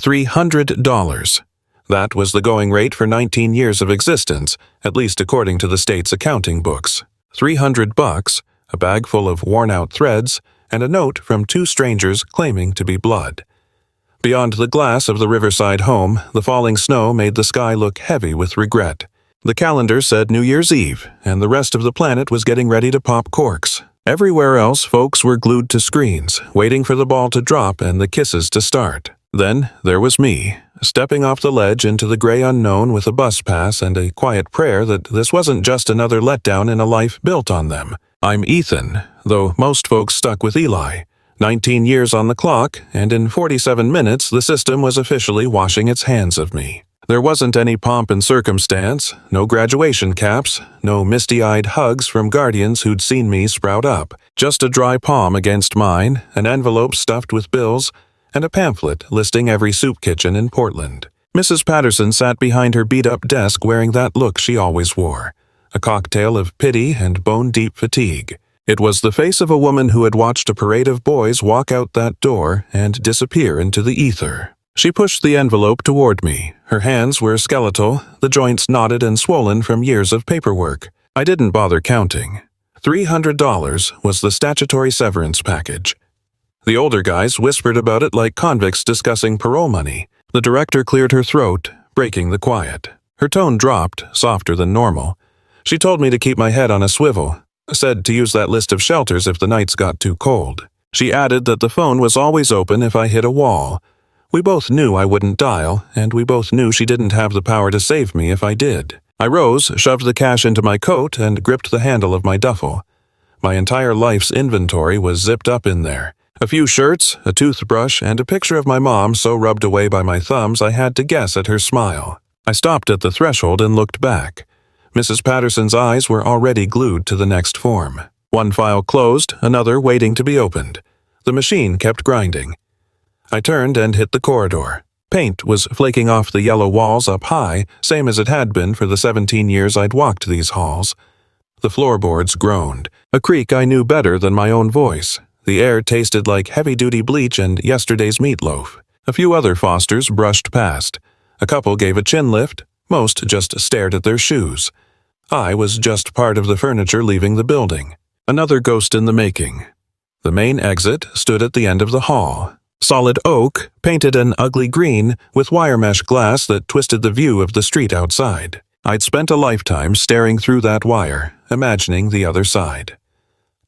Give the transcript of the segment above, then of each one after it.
$300. That was the going rate for 19 years of existence, at least according to the state's accounting books. $300, a bag full of worn-out threads, and a note from two strangers claiming to be blood. Beyond the glass of the riverside home, the falling snow made the sky look heavy with regret. The calendar said New Year's Eve, and the rest of the planet was getting ready to pop corks. Everywhere else, folks were glued to screens, waiting for the ball to drop and the kisses to start. Then there was me, stepping off the ledge into the gray unknown with a bus pass and a quiet prayer that this wasn't just another letdown in a life built on them. I'm Ethan, though most folks stuck with Eli. 19 years on the clock, and in 47 minutes the system was officially washing its hands of me. There wasn't any pomp and circumstance, no graduation caps, no misty-eyed hugs from guardians who'd seen me sprout up. Just a dry palm against mine, an envelope stuffed with bills, and a pamphlet listing every soup kitchen in Portland. Mrs. Patterson sat behind her beat-up desk wearing that look she always wore, a cocktail of pity and bone-deep fatigue. It was the face of a woman who had watched a parade of boys walk out that door and disappear into the ether. She pushed the envelope toward me. Her hands were skeletal, the joints knotted and swollen from years of paperwork. I didn't bother counting. $300 was the statutory severance package. The older guys whispered about it like convicts discussing parole money. The director cleared her throat, breaking the quiet. Her tone dropped, softer than normal. She told me to keep my head on a swivel, said to use that list of shelters if the nights got too cold. She added that the phone was always open if I hit a wall. We both knew I wouldn't dial, and we both knew she didn't have the power to save me if I did. I rose, shoved the cash into my coat, and gripped the handle of my duffel. My entire life's inventory was zipped up in there. A few shirts, a toothbrush, and a picture of my mom so rubbed away by my thumbs I had to guess at her smile. I stopped at the threshold and looked back. Mrs. Patterson's eyes were already glued to the next form. One file closed, another waiting to be opened. The machine kept grinding. I turned and hit the corridor. Paint was flaking off the yellow walls up high, same as it had been for the 17 years I'd walked these halls. The floorboards groaned, a creak I knew better than my own voice. The air tasted like heavy-duty bleach and yesterday's meatloaf. A few other Fosters brushed past. A couple gave a chin lift, most just stared at their shoes. I was just part of the furniture leaving the building. Another ghost in the making. The main exit stood at the end of the hall. Solid oak, painted an ugly green, with wire mesh glass that twisted the view of the street outside. I'd spent a lifetime staring through that wire, imagining the other side.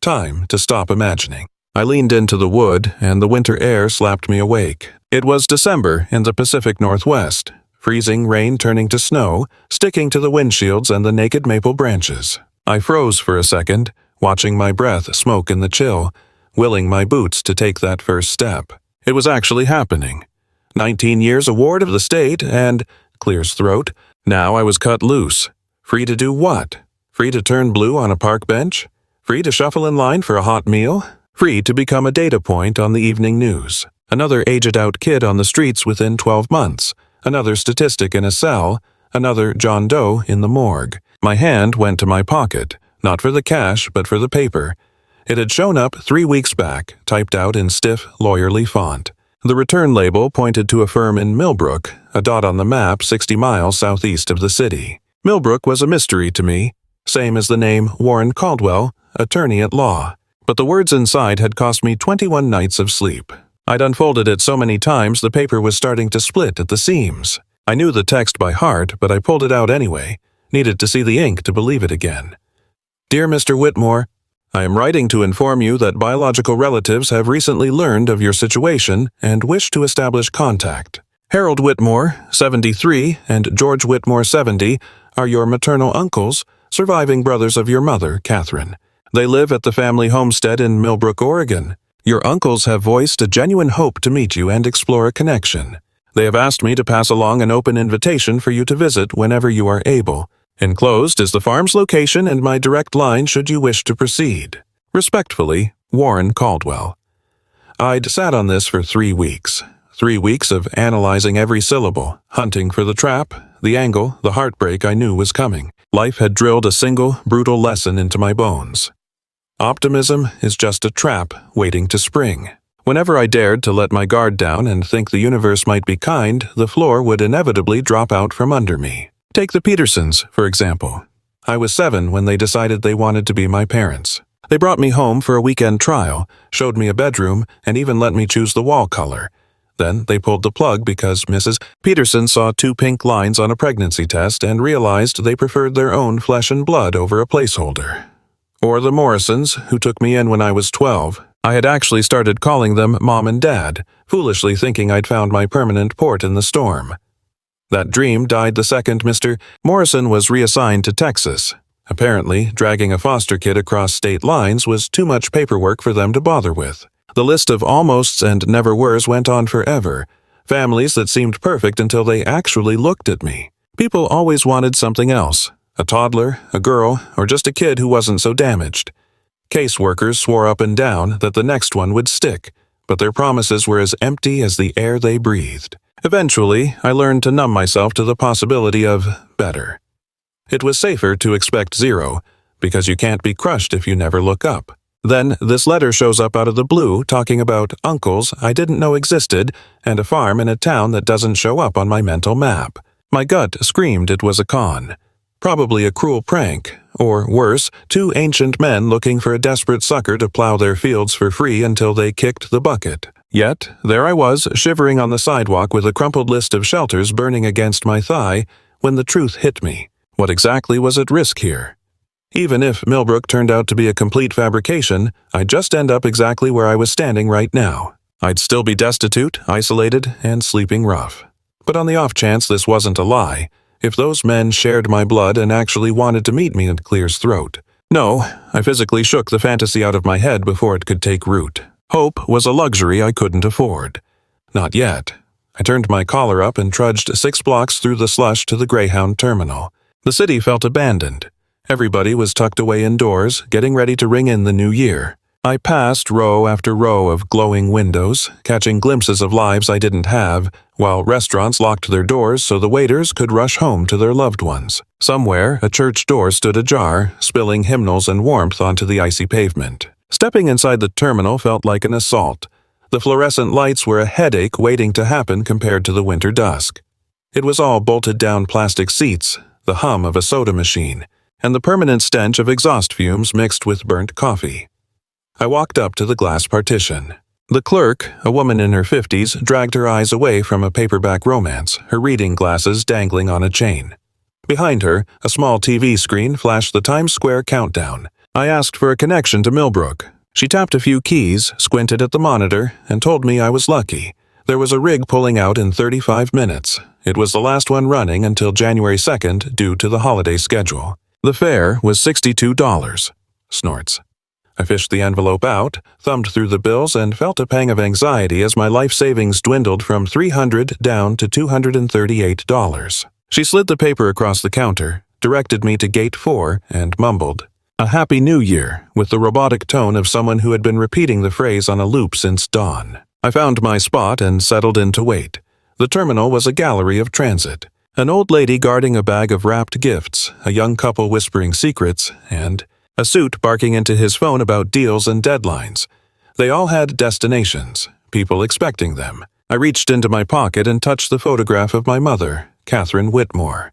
Time to stop imagining. I leaned into the wood, and the winter air slapped me awake. It was December in the Pacific Northwest, freezing rain turning to snow, sticking to the windshields and the naked maple branches. I froze for a second, watching my breath smoke in the chill, willing my boots to take that first step. It was actually happening. 19 years award of the state and, clears throat, now I was cut loose. Free to do what? Free to turn blue on a park bench? Free to shuffle in line for a hot meal? Free to become a data point on the evening news. Another aged-out kid on the streets within 12 months. Another statistic in a cell. Another John Doe in the morgue. My hand went to my pocket, not for the cash but for the paper. It had shown up 3 weeks back, typed out in stiff, lawyerly font. The return label pointed to a firm in Millbrook, a dot on the map 60 miles southeast of the city. Millbrook was a mystery to me, same as the name Warren Caldwell, attorney at law. But the words inside had cost me 21 nights of sleep. I'd unfolded it so many times the paper was starting to split at the seams. I knew the text by heart, but I pulled it out anyway. Needed to see the ink to believe it again. Dear Mr. Whitmore, I am writing to inform you that biological relatives have recently learned of your situation and wish to establish contact. Harold Whitmore, 73, and George Whitmore, 70, are your maternal uncles, surviving brothers of your mother, Catherine. They live at the family homestead in Millbrook, Oregon. Your uncles have voiced a genuine hope to meet you and explore a connection. They have asked me to pass along an open invitation for you to visit whenever you are able. Enclosed is the farm's location and my direct line should you wish to proceed. Respectfully, Warren Caldwell. I'd sat on this for 3 weeks. 3 weeks of analyzing every syllable, hunting for the trap, the angle, the heartbreak I knew was coming. Life had drilled a single, brutal lesson into my bones. Optimism is just a trap waiting to spring. Whenever I dared to let my guard down and think the universe might be kind, the floor would inevitably drop out from under me. Take the Petersons, for example. I was 7 when they decided they wanted to be my parents. They brought me home for a weekend trial, showed me a bedroom, and even let me choose the wall color. Then they pulled the plug because Mrs. Peterson saw 2 pink lines on a pregnancy test and realized they preferred their own flesh and blood over a placeholder. Or the Morrisons, who took me in when I was 12. I had actually started calling them Mom and Dad, foolishly thinking I'd found my permanent port in the storm. That dream died the second Mr. Morrison was reassigned to Texas. Apparently, dragging a foster kid across state lines was too much paperwork for them to bother with. The list of almosts and never-weres went on forever. Families that seemed perfect until they actually looked at me. People always wanted something else. A toddler, a girl, or just a kid who wasn't so damaged. Caseworkers swore up and down that the next one would stick, but their promises were as empty as the air they breathed. Eventually, I learned to numb myself to the possibility of better. It was safer to expect 0, because you can't be crushed if you never look up. Then, this letter shows up out of the blue talking about uncles I didn't know existed and a farm in a town that doesn't show up on my mental map. My gut screamed it was a con. Probably a cruel prank, or worse, 2 ancient men looking for a desperate sucker to plow their fields for free until they kicked the bucket. Yet, there I was, shivering on the sidewalk with a crumpled list of shelters burning against my thigh, when the truth hit me. What exactly was at risk here? Even if Millbrook turned out to be a complete fabrication, I'd just end up exactly where I was standing right now. I'd still be destitute, isolated, and sleeping rough. But on the off chance this wasn't a lie, if those men shared my blood and actually wanted to meet me at Clear's throat. No, I physically shook the fantasy out of my head before it could take root. Hope was a luxury I couldn't afford. Not yet. I turned my collar up and trudged 6 blocks through the slush to the Greyhound terminal. The city felt abandoned. Everybody was tucked away indoors, getting ready to ring in the new year. I passed row after row of glowing windows, catching glimpses of lives I didn't have, while restaurants locked their doors so the waiters could rush home to their loved ones. Somewhere, a church door stood ajar, spilling hymnals and warmth onto the icy pavement. Stepping inside the terminal felt like an assault. The fluorescent lights were a headache waiting to happen compared to the winter dusk. It was all bolted-down plastic seats, the hum of a soda machine, and the permanent stench of exhaust fumes mixed with burnt coffee. I walked up to the glass partition. The clerk, a woman in her 50s, dragged her eyes away from a paperback romance, her reading glasses dangling on a chain. Behind her, a small TV screen flashed the Times Square countdown. I asked for a connection to Millbrook. She tapped a few keys, squinted at the monitor, and told me I was lucky. There was a rig pulling out in 35 minutes. It was the last one running until January 2nd due to the holiday schedule. The fare was $62. Snorts. I fished the envelope out, thumbed through the bills, and felt a pang of anxiety as my life savings dwindled from $300 down to $238. She slid the paper across the counter, directed me to Gate 4, and mumbled, "A Happy New Year," with the robotic tone of someone who had been repeating the phrase on a loop since dawn. I found my spot and settled in to wait. The terminal was a gallery of transit. An old lady guarding a bag of wrapped gifts, a young couple whispering secrets, and a suit barking into his phone about deals and deadlines. They all had destinations, people expecting them. I reached into my pocket and touched the photograph of my mother, Catherine Whitmore.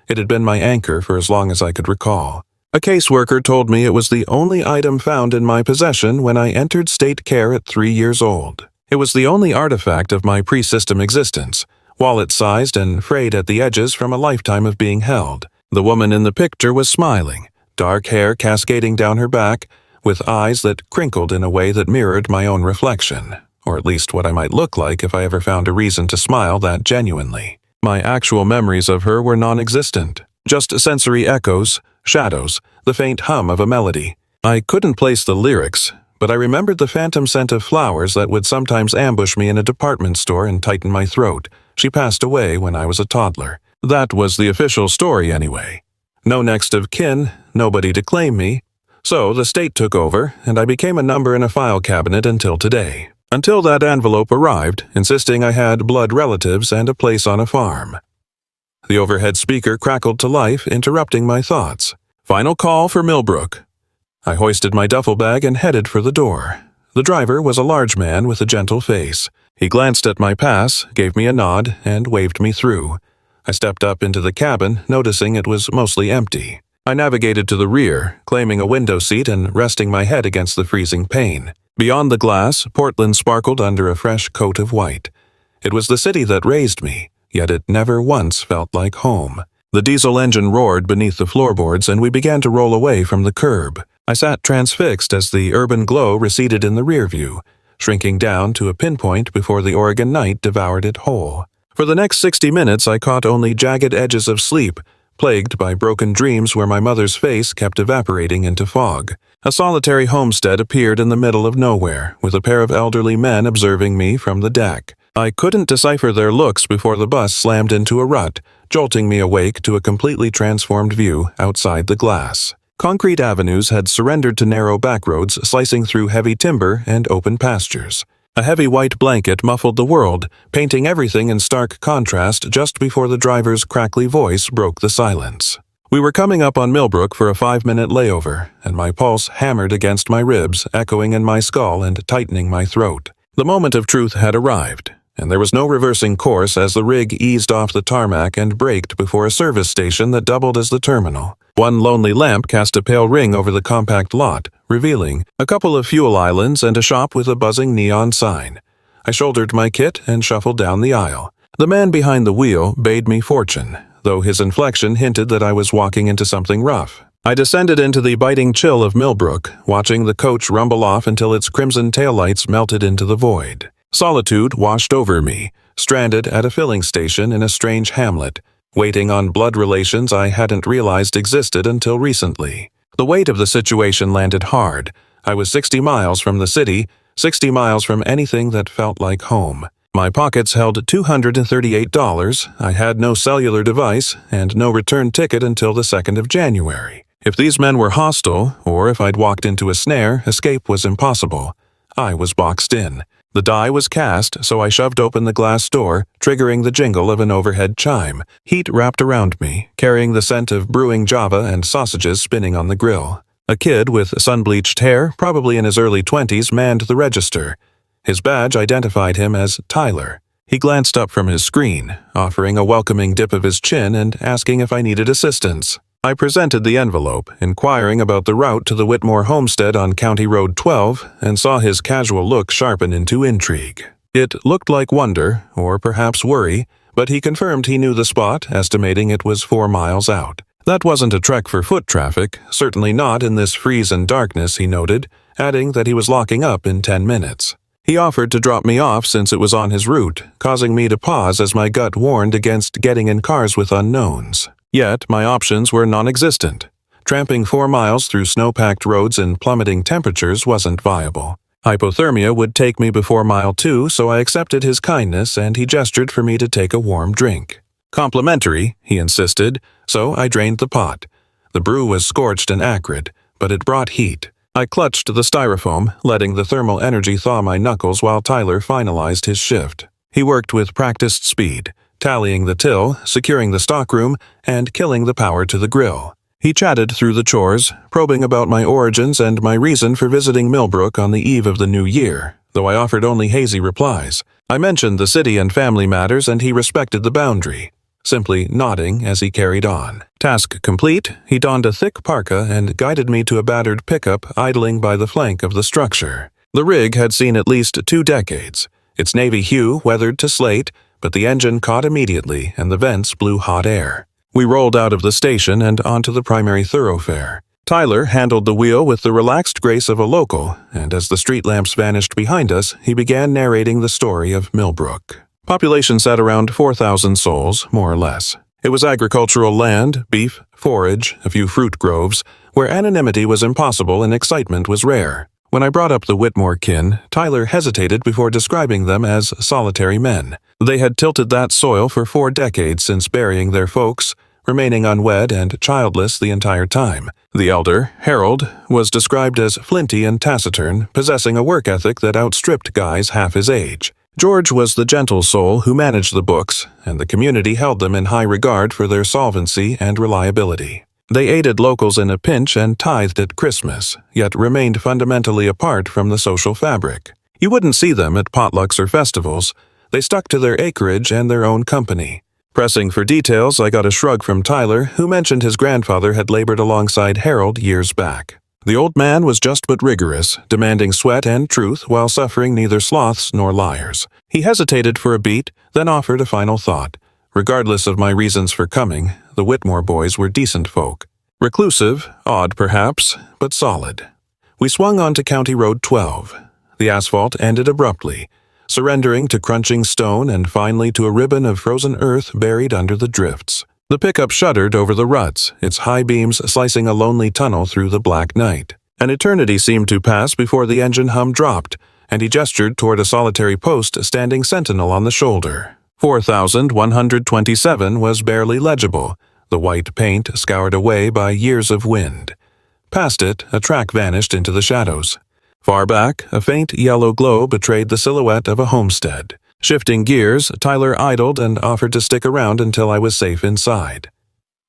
It had been my anchor for as long as I could recall. A caseworker told me it was the only item found in my possession when I entered state care at 3 years old. It was the only artifact of my pre-system existence, wallet-sized and frayed at the edges from a lifetime of being held. The woman in the picture was smiling, dark hair cascading down her back, with eyes that crinkled in a way that mirrored my own reflection, or at least what I might look like if I ever found a reason to smile that genuinely. My actual memories of her were non-existent, just sensory echoes, shadows, the faint hum of a melody. I couldn't place the lyrics, but I remembered the phantom scent of flowers that would sometimes ambush me in a department store and tighten my throat. She passed away when I was a toddler. That was the official story anyway. No next of kin, nobody to claim me. So the state took over, and I became a number in a file cabinet until today. Until that envelope arrived, insisting I had blood relatives and a place on a farm. The overhead speaker crackled to life, interrupting my thoughts. Final call for Millbrook. I hoisted my duffel bag and headed for the door. The driver was a large man with a gentle face. He glanced at my pass, gave me a nod, and waved me through. I stepped up into the cabin, noticing it was mostly empty. I navigated to the rear, claiming a window seat and resting my head against the freezing pane. Beyond the glass, Portland sparkled under a fresh coat of white. It was the city that raised me, yet it never once felt like home. The diesel engine roared beneath the floorboards and we began to roll away from the curb. I sat transfixed as the urban glow receded in the rear view, shrinking down to a pinpoint before the Oregon night devoured it whole. For the next 60 minutes I caught only jagged edges of sleep, plagued by broken dreams where my mother's face kept evaporating into fog. A solitary homestead appeared in the middle of nowhere, with a pair of elderly men observing me from the deck. I couldn't decipher their looks before the bus slammed into a rut, jolting me awake to a completely transformed view outside the glass. Concrete avenues had surrendered to narrow backroads slicing through heavy timber and open pastures. A heavy white blanket muffled the world, painting everything in stark contrast just before the driver's crackly voice broke the silence. We were coming up on Millbrook for a 5-minute layover, and my pulse hammered against my ribs, echoing in my skull and tightening my throat. The moment of truth had arrived, and there was no reversing course as the rig eased off the tarmac and braked before a service station that doubled as the terminal. One lonely lamp cast a pale ring over the compact lot, revealing a couple of fuel islands and a shop with a buzzing neon sign. I shouldered my kit and shuffled down the aisle. The man behind the wheel bade me fortune, though his inflection hinted that I was walking into something rough. I descended into the biting chill of Millbrook, watching the coach rumble off until its crimson taillights melted into the void. Solitude washed over me, stranded at a filling station in a strange hamlet, waiting on blood relations I hadn't realized existed until recently. The weight of the situation landed hard. I was 60 miles from the city, 60 miles from anything that felt like home. My pockets held $238, I had no cellular device, and no return ticket until the 2nd of January. If these men were hostile, or if I'd walked into a snare, escape was impossible. I was boxed in. The die was cast, so I shoved open the glass door, triggering the jingle of an overhead chime. Heat wrapped around me, carrying the scent of brewing Java and sausages spinning on the grill. A kid with sun-bleached hair, probably in his early 20s, manned the register. His badge identified him as Tyler. He glanced up from his screen, offering a welcoming dip of his chin and asking if I needed assistance. I presented the envelope, inquiring about the route to the Whitmore homestead on County Road 12, and saw his casual look sharpen into intrigue. It looked like wonder, or perhaps worry, but he confirmed he knew the spot, estimating it was 4 miles out. That wasn't a trek for foot traffic, certainly not in this freeze and darkness, he noted, adding that he was locking up in 10 minutes. He offered to drop me off since it was on his route, causing me to pause as my gut warned against getting in cars with unknowns. Yet, my options were non-existent. Tramping 4 miles through snow-packed roads in plummeting temperatures wasn't viable. Hypothermia would take me before mile 2, so I accepted his kindness and he gestured for me to take a warm drink. Complimentary, he insisted, so I drained the pot. The brew was scorched and acrid, but it brought heat. I clutched the styrofoam, letting the thermal energy thaw my knuckles while Tyler finalized his shift. He worked with practiced speed, tallying the till, securing the stockroom, and killing the power to the grill. He chatted through the chores, probing about my origins and my reason for visiting Millbrook on the eve of the new year, though I offered only hazy replies. I mentioned the city and family matters and he respected the boundary, simply nodding as he carried on. Task complete, he donned a thick parka and guided me to a battered pickup idling by the flank of the structure. The rig had seen at least 2 decades, its navy hue weathered to slate, but the engine caught immediately and the vents blew hot air. We rolled out of the station and onto the primary thoroughfare. Tyler handled the wheel with the relaxed grace of a local, and as the street lamps vanished behind us, he began narrating the story of Millbrook. Population sat around 4,000 souls, more or less. It was agricultural land, beef, forage, a few fruit groves, where anonymity was impossible and excitement was rare. When I brought up the Whitmore kin, Tyler hesitated before describing them as solitary men. They had tilted that soil for 4 decades since burying their folks, remaining unwed and childless the entire time. The elder, Harold, was described as flinty and taciturn, possessing a work ethic that outstripped guys half his age. George was the gentle soul who managed the books, and the community held them in high regard for their solvency and reliability. They aided locals in a pinch and tithed at Christmas, yet remained fundamentally apart from the social fabric. You wouldn't see them at potlucks or festivals. They stuck to their acreage and their own company. Pressing for details, I got a shrug from Tyler, who mentioned his grandfather had labored alongside Harold years back. The old man was just but rigorous, demanding sweat and truth while suffering neither sloths nor liars. He hesitated for a beat, then offered a final thought. Regardless of my reasons for coming, the Whitmore boys were decent folk. Reclusive, odd perhaps, but solid. We swung onto County Road 12. The asphalt ended abruptly, surrendering to crunching stone and finally to a ribbon of frozen earth buried under the drifts. The pickup shuddered over the ruts, its high beams slicing a lonely tunnel through the black night. An eternity seemed to pass before the engine hum dropped, and he gestured toward a solitary post standing sentinel on the shoulder. 4127 was barely legible, the white paint scoured away by years of wind. Past it, a track vanished into the shadows. Far back, a faint yellow glow betrayed the silhouette of a homestead. Shifting gears, Tyler idled and offered to stick around until I was safe inside.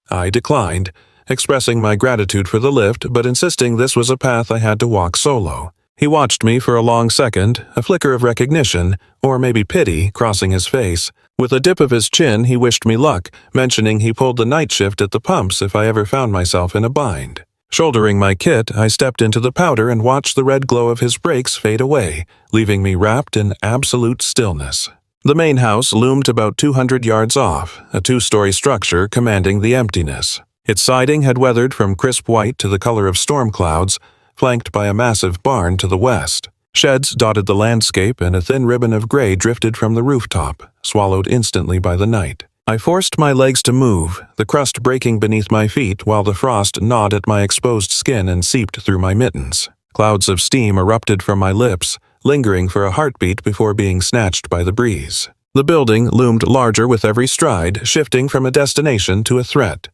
I declined, expressing my gratitude for the lift but insisting this was a path I had to walk solo. He watched me for a long second, a flicker of recognition, or maybe pity, crossing his face. With a dip of his chin, he wished me luck, mentioning he pulled the night shift at the pumps if I ever found myself in a bind. Shouldering my kit, I stepped into the powder and watched the red glow of his brakes fade away, leaving me wrapped in absolute stillness. The main house loomed about 200 yards off, a two-story structure commanding the emptiness. Its siding had weathered from crisp white to the color of storm clouds, flanked by a massive barn to the west. Sheds dotted the landscape and a thin ribbon of gray drifted from the rooftop, swallowed instantly by the night. I forced my legs to move, the crust breaking beneath my feet while the frost gnawed at my exposed skin and seeped through my mittens. Clouds of steam erupted from my lips, lingering for a heartbeat before being snatched by the breeze. The building loomed larger with every stride, shifting from a destination to a threat.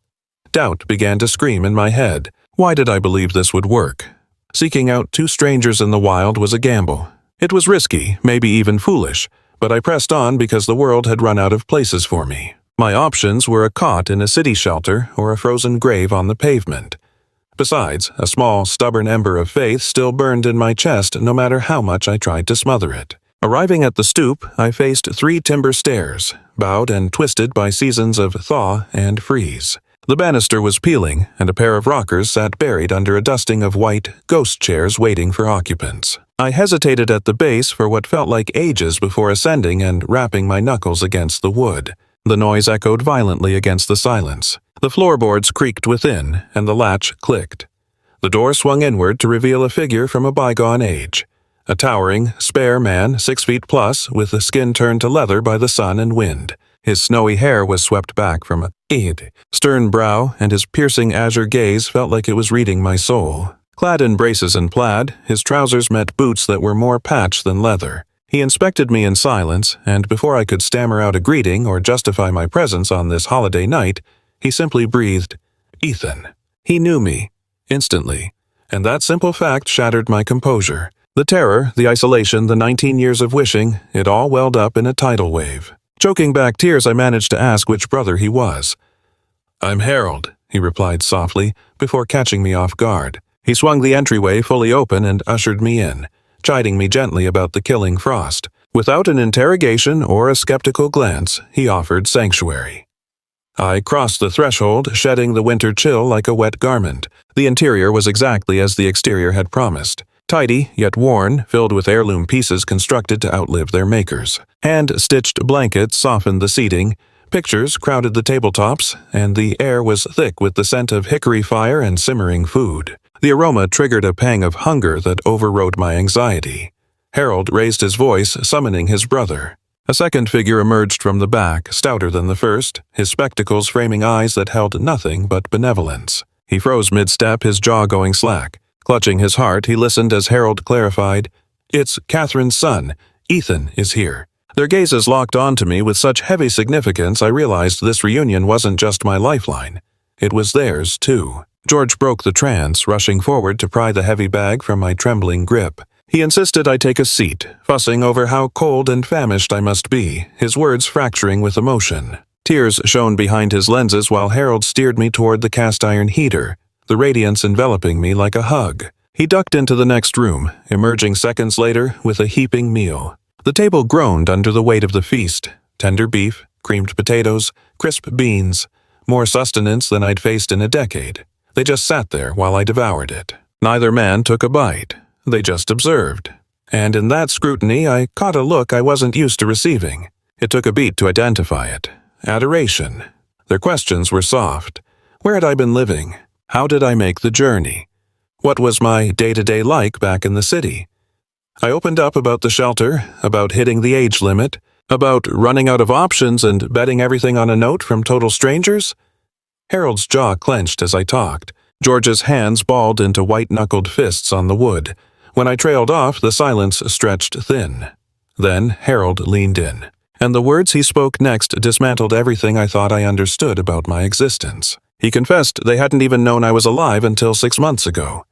Doubt began to scream in my head. Why did I believe this would work? Seeking out two strangers in the wild was a gamble. It was risky, maybe even foolish, but I pressed on because the world had run out of places for me. My options were a cot in a city shelter or a frozen grave on the pavement. Besides, a small, stubborn ember of faith still burned in my chest no matter how much I tried to smother it. Arriving at the stoop, I faced 3 timber stairs, bowed and twisted by seasons of thaw and freeze. The banister was peeling, and a pair of rockers sat buried under a dusting of white ghost chairs waiting for occupants. I hesitated at the base for what felt like ages before ascending and rapping my knuckles against the wood. The noise echoed violently against the silence. The floorboards creaked within, and the latch clicked. The door swung inward to reveal a figure from a bygone age. A towering, spare man, 6 feet plus, with the skin turned to leather by the sun and wind. His snowy hair was swept back from a stern brow, and his piercing azure gaze felt like it was reading my soul. Clad in braces and plaid, his trousers met boots that were more patch than leather. He inspected me in silence, and before I could stammer out a greeting or justify my presence on this holiday night, he simply breathed, "Ethan." He knew me, instantly, and that simple fact shattered my composure. The terror, the isolation, the 19 years of wishing, it all welled up in a tidal wave. Choking back tears, I managed to ask which brother he was. "I'm Harold," he replied softly, before catching me off guard. He swung the entryway fully open and ushered me in, chiding me gently about the killing frost. Without an interrogation or a skeptical glance, he offered sanctuary. I crossed the threshold, shedding the winter chill like a wet garment. The interior was exactly as the exterior had promised. Tidy, yet worn, filled with heirloom pieces constructed to outlive their makers. Hand-stitched blankets softened the seating, pictures crowded the tabletops, and the air was thick with the scent of hickory fire and simmering food. The aroma triggered a pang of hunger that overrode my anxiety. Harold raised his voice, summoning his brother. A second figure emerged from the back, stouter than the first, his spectacles framing eyes that held nothing but benevolence. He froze mid-step, his jaw going slack. Clutching his heart, he listened as Harold clarified, "It's Catherine's son. Ethan is here." Their gazes locked onto me with such heavy significance I realized this reunion wasn't just my lifeline. It was theirs, too. George broke the trance, rushing forward to pry the heavy bag from my trembling grip. He insisted I take a seat, fussing over how cold and famished I must be, his words fracturing with emotion. Tears shone behind his lenses while Harold steered me toward the cast-iron heater, the radiance enveloping me like a hug. He ducked into the next room, emerging seconds later with a heaping meal. The table groaned under the weight of the feast. Tender beef, creamed potatoes, crisp beans, more sustenance than I'd faced in a decade. They just sat there while I devoured it. Neither man took a bite. They just observed. And in that scrutiny, I caught a look I wasn't used to receiving. It took a beat to identify it. Adoration. Their questions were soft. Where had I been living? How did I make the journey? What was my day-to-day like back in the city? I opened up about the shelter, about hitting the age limit, about running out of options and betting everything on a note from total strangers. Harold's jaw clenched as I talked. George's hands balled into white-knuckled fists on the wood. When I trailed off, the silence stretched thin. Then Harold leaned in, and the words he spoke next dismantled everything I thought I understood about my existence. He confessed they hadn't even known I was alive until 6 months ago.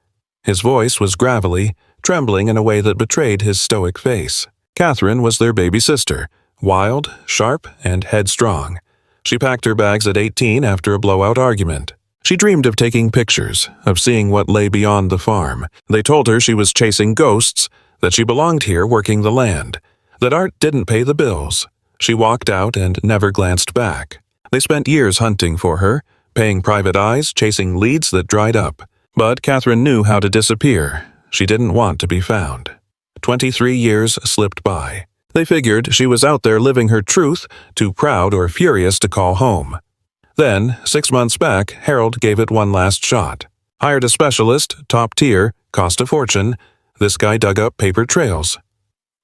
His voice was gravelly, trembling in a way that betrayed his stoic face. Catherine was their baby sister, wild, sharp, and headstrong. She packed her bags at 18 after a blowout argument. She dreamed of taking pictures, of seeing what lay beyond the farm. They told her she was chasing ghosts, that she belonged here working the land, that art didn't pay the bills. She walked out and never glanced back. They spent years hunting for her, paying private eyes, chasing leads that dried up. But Catherine knew how to disappear. She didn't want to be found. 23 years slipped by. They figured she was out there living her truth, too proud or furious to call home. Then, 6 months back, Harold gave it one last shot. Hired a specialist, top tier, cost a fortune. This guy dug up paper trails.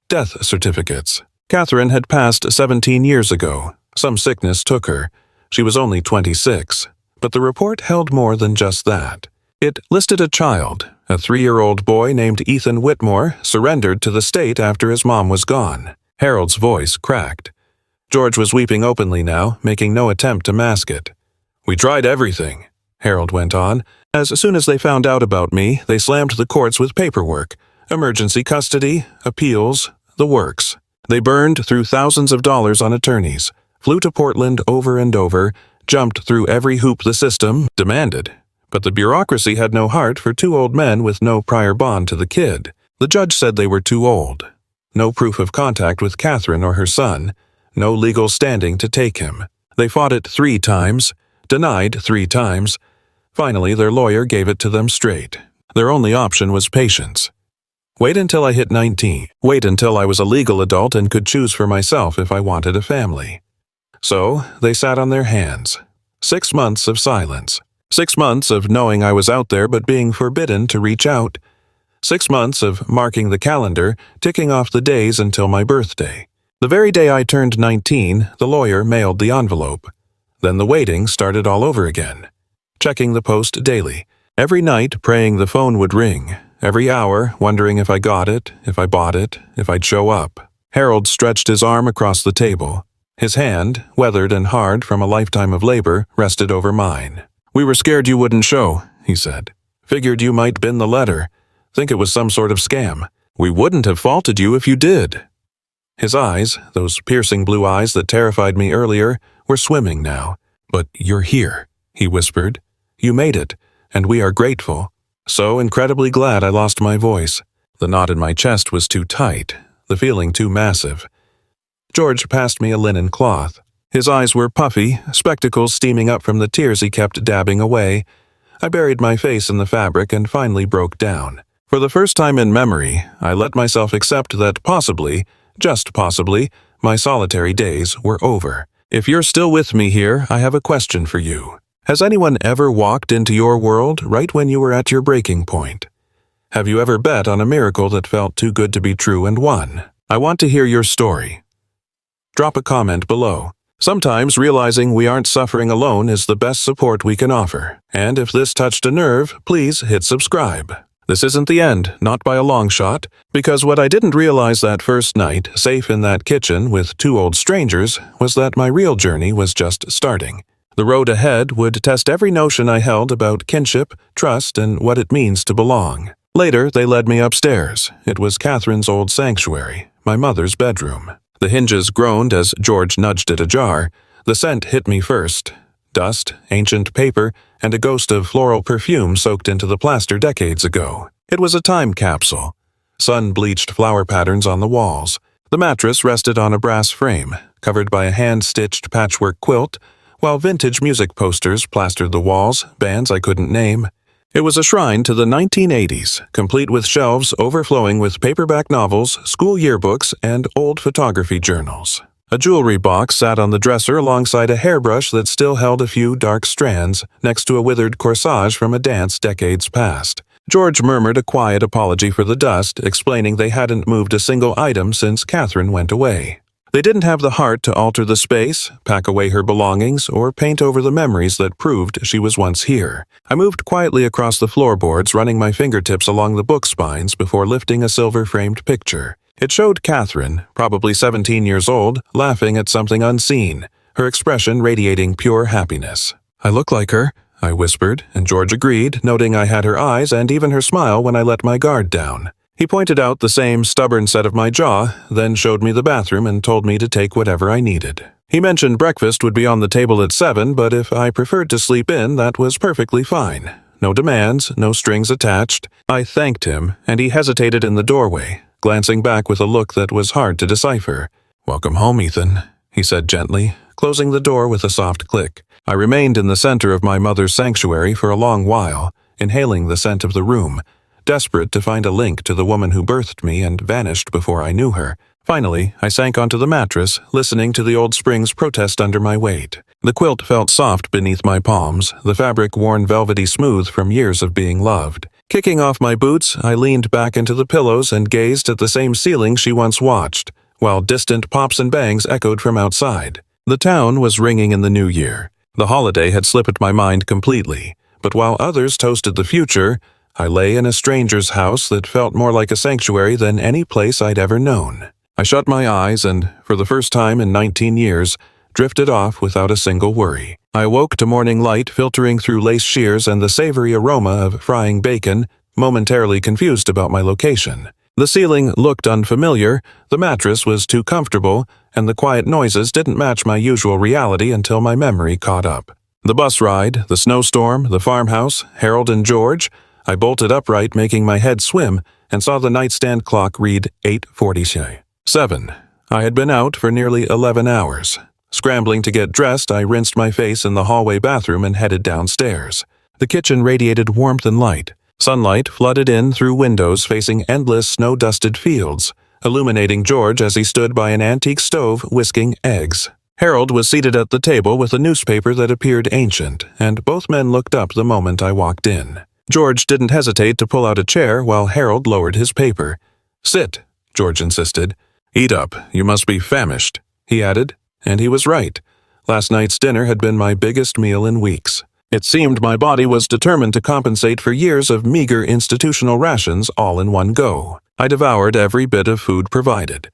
Death certificates. Catherine had passed 17 years ago. Some sickness took her. She was only 26. But the report held more than just that. It listed a child. A 3-year-old boy named Ethan Whitmore surrendered to the state after his mom was gone. Harold's voice cracked. George was weeping openly now, making no attempt to mask it. "We tried everything," Harold went on. "As soon as they found out about me, they slammed the courts with paperwork. Emergency custody, appeals, the works. They burned through thousands of dollars on attorneys, flew to Portland over and over, jumped through every hoop the system demanded. But the bureaucracy had no heart for 2 old men with no prior bond to the kid. The judge said they were too old. No proof of contact with Catherine or her son. No legal standing to take him. They fought it 3 times, denied 3 times. Finally, their lawyer gave it to them straight. Their only option was patience. Wait until I hit 19. Wait until I was a legal adult and could choose for myself if I wanted a family. So, they sat on their hands. 6 months of silence. 6 months of knowing I was out there but being forbidden to reach out. 6 months of marking the calendar, ticking off the days until my birthday. The very day I turned 19, the lawyer mailed the envelope. Then the waiting started all over again. Checking the post daily. Every night praying the phone would ring. Every hour wondering if I got it, if I bought it, if I'd show up. Harold stretched his arm across the table. His hand, weathered and hard from a lifetime of labor, rested over mine. "We were scared you wouldn't show," he said. "Figured you might bin the letter. Think it was some sort of scam. We wouldn't have faulted you if you did." His eyes, those piercing blue eyes that terrified me earlier, were swimming now. "But you're here," he whispered. "You made it, and we are grateful." So incredibly glad I lost my voice. The knot in my chest was too tight, the feeling too massive. George passed me a linen cloth. His eyes were puffy, spectacles steaming up from the tears he kept dabbing away. I buried my face in the fabric and finally broke down. For the first time in memory, I let myself accept that possibly, just possibly, my solitary days were over. If you're still with me here, I have a question for you. Has anyone ever walked into your world right when you were at your breaking point? Have you ever bet on a miracle that felt too good to be true and won? I want to hear your story. Drop a comment below. Sometimes realizing we aren't suffering alone is the best support we can offer. And if this touched a nerve, please hit subscribe. This isn't the end, not by a long shot, because what I didn't realize that first night, safe in that kitchen with 2 old strangers, was that my real journey was just starting. The road ahead would test every notion I held about kinship, trust, and what it means to belong. Later, they led me upstairs. It was Catherine's old sanctuary, my mother's bedroom. The hinges groaned as George nudged it ajar. The scent hit me first. Dust, ancient paper, and a ghost of floral perfume soaked into the plaster decades ago. It was a time capsule. Sun-bleached flower patterns on the walls. The mattress rested on a brass frame, covered by a hand-stitched patchwork quilt, while vintage music posters plastered the walls, bands I couldn't name. It was a shrine to the 1980s, complete with shelves overflowing with paperback novels, school yearbooks, and old photography journals. A jewelry box sat on the dresser alongside a hairbrush that still held a few dark strands, next to a withered corsage from a dance decades past. George murmured a quiet apology for the dust, explaining they hadn't moved a single item since Catherine went away. They didn't have the heart to alter the space, pack away her belongings, or paint over the memories that proved she was once here. I moved quietly across the floorboards, running my fingertips along the book spines before lifting a silver-framed picture. It showed Catherine, probably 17 years old, laughing at something unseen, her expression radiating pure happiness. "I look like her," I whispered, and George agreed, noting I had her eyes and even her smile when I let my guard down. He pointed out the same stubborn set of my jaw, then showed me the bathroom and told me to take whatever I needed. He mentioned breakfast would be on the table at 7, but if I preferred to sleep in, that was perfectly fine. No demands, no strings attached. I thanked him, and he hesitated in the doorway, glancing back with a look that was hard to decipher. "Welcome home, Ethan," he said gently, closing the door with a soft click. I remained in the center of my mother's sanctuary for a long while, inhaling the scent of the room, desperate to find a link to the woman who birthed me and vanished before I knew her. Finally, I sank onto the mattress, listening to the old springs protest under my weight. The quilt felt soft beneath my palms, the fabric worn velvety smooth from years of being loved. Kicking off my boots, I leaned back into the pillows and gazed at the same ceiling she once watched, while distant pops and bangs echoed from outside. The town was ringing in the new year. The holiday had slipped my mind completely, but while others toasted the future, I lay in a stranger's house that felt more like a sanctuary than any place I'd ever known. I shut my eyes and, for the first time in 19 years, drifted off without a single worry. I awoke to morning light filtering through lace shears and the savory aroma of frying bacon, momentarily confused about my location. The ceiling looked unfamiliar, the mattress was too comfortable, and the quiet noises didn't match my usual reality until my memory caught up. The bus ride, the snowstorm, the farmhouse, Harold and George. I bolted upright, making my head swim, and saw the nightstand clock read 8:47. I had been out for nearly 11 hours. Scrambling to get dressed, I rinsed my face in the hallway bathroom and headed downstairs. The kitchen radiated warmth and light. Sunlight flooded in through windows facing endless snow-dusted fields, illuminating George as he stood by an antique stove whisking eggs. Harold was seated at the table with a newspaper that appeared ancient, and both men looked up the moment I walked in. George didn't hesitate to pull out a chair while Harold lowered his paper. "Sit," George insisted. "Eat up, you must be famished," he added, and he was right. Last night's dinner had been my biggest meal in weeks. It seemed my body was determined to compensate for years of meager institutional rations all in one go. I devoured every bit of food provided.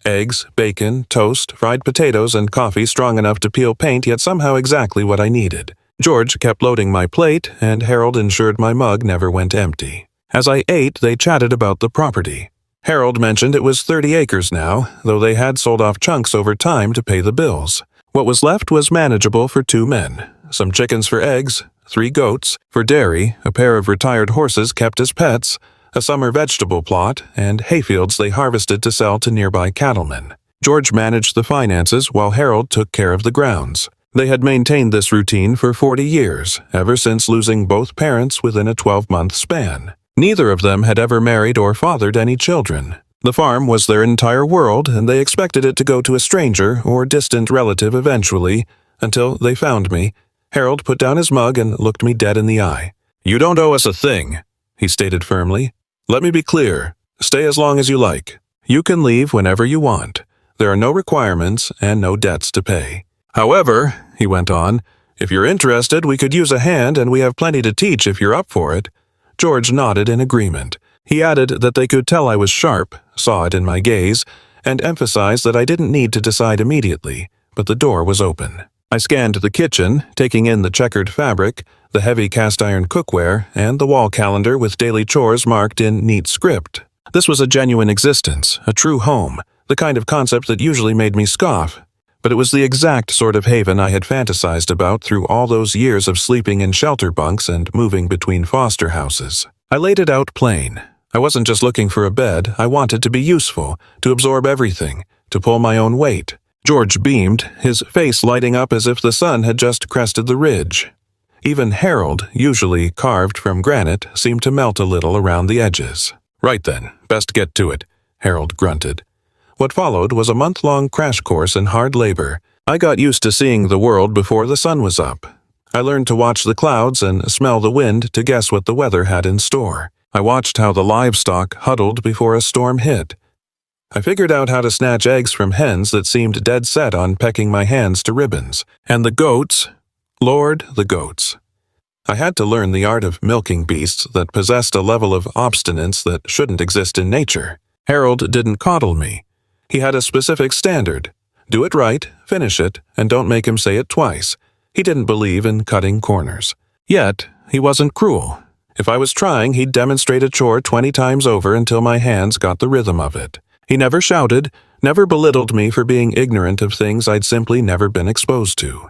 Eggs, bacon, toast, fried potatoes, and coffee strong enough to peel paint, yet somehow exactly what I needed. George kept loading my plate, and Harold ensured my mug never went empty. As I ate, they chatted about the property. Harold mentioned it was 30 acres now, though they had sold off chunks over time to pay the bills. What was left was manageable for 2 men. Some chickens for eggs, 3 goats, for dairy, a pair of retired horses kept as pets, a summer vegetable plot, and hayfields they harvested to sell to nearby cattlemen. George managed the finances while Harold took care of the grounds. They had maintained this routine for 40 years, ever since losing both parents within a 12-month span. Neither of them had ever married or fathered any children. The farm was their entire world, and they expected it to go to a stranger or distant relative eventually, until they found me. Harold put down his mug and looked me dead in the eye. "You don't owe us a thing," he stated firmly. "Let me be clear. Stay as long as you like. You can leave whenever you want. There are no requirements and no debts to pay. However," he went on, "if you're interested, we could use a hand, and we have plenty to teach if you're up for it." George nodded in agreement. He added that they could tell I was sharp, saw it in my gaze, and emphasized that I didn't need to decide immediately, but the door was open. I scanned the kitchen, taking in the checkered fabric, the heavy cast-iron cookware, and the wall calendar with daily chores marked in neat script. This was a genuine existence, a true home, the kind of concept that usually made me scoff. but it was the exact sort of haven I had fantasized about through all those years of sleeping in shelter bunks and moving between foster houses. I laid it out plain. I wasn't just looking for a bed, I wanted to be useful, to absorb everything, to pull my own weight. George beamed, his face lighting up as if the sun had just crested the ridge. Even Harold, usually carved from granite, seemed to melt a little around the edges. "Right then, best get to it," Harold grunted. What followed was a month-long crash course in hard labor. I got used to seeing the world before the sun was up. I learned to watch the clouds and smell the wind to guess what the weather had in store. I watched how the livestock huddled before a storm hit. I figured out how to snatch eggs from hens that seemed dead set on pecking my hands to ribbons. And the goats, Lord, the goats. I had to learn the art of milking beasts that possessed a level of obstinance that shouldn't exist in nature. Harold didn't coddle me. He had a specific standard. Do it right, finish it, and don't make him say it twice. He didn't believe in cutting corners. Yet, he wasn't cruel. If I was trying, he'd demonstrate a chore 20 times over until my hands got the rhythm of it. He never shouted, never belittled me for being ignorant of things I'd simply never been exposed to.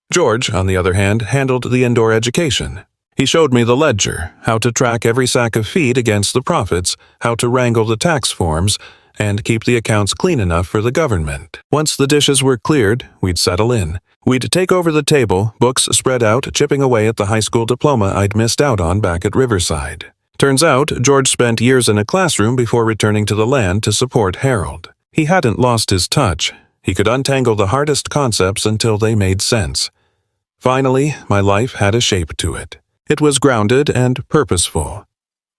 George, on the other hand, handled the indoor education. He showed me the ledger, how to track every sack of feed against the profits, how to wrangle the tax forms, and keep the accounts clean enough for the government. Once the dishes were cleared, we'd settle in. We'd take over the table, books spread out, chipping away at the high school diploma I'd missed out on back at Riverside. Turns out, George spent years in a classroom before returning to the land to support Harold. He hadn't lost his touch. He could untangle the hardest concepts until they made sense. Finally, my life had a shape to it. It was grounded and purposeful.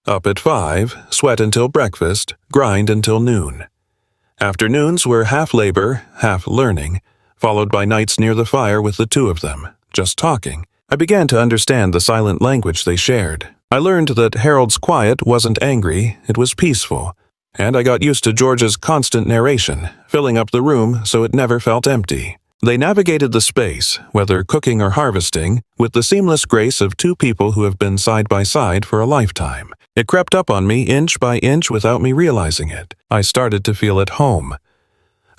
Up at 5, sweat until breakfast, grind until noon. Afternoons were half labor, half learning, followed by nights near the fire with the two of them, just talking. I began to understand the silent language they shared. I learned that Harold's quiet wasn't angry, it was peaceful. And I got used to George's constant narration, filling up the room so it never felt empty. They navigated the space, whether cooking or harvesting, with the seamless grace of two people who have been side by side for a lifetime. It crept up on me inch by inch without me realizing it. I started to feel at home.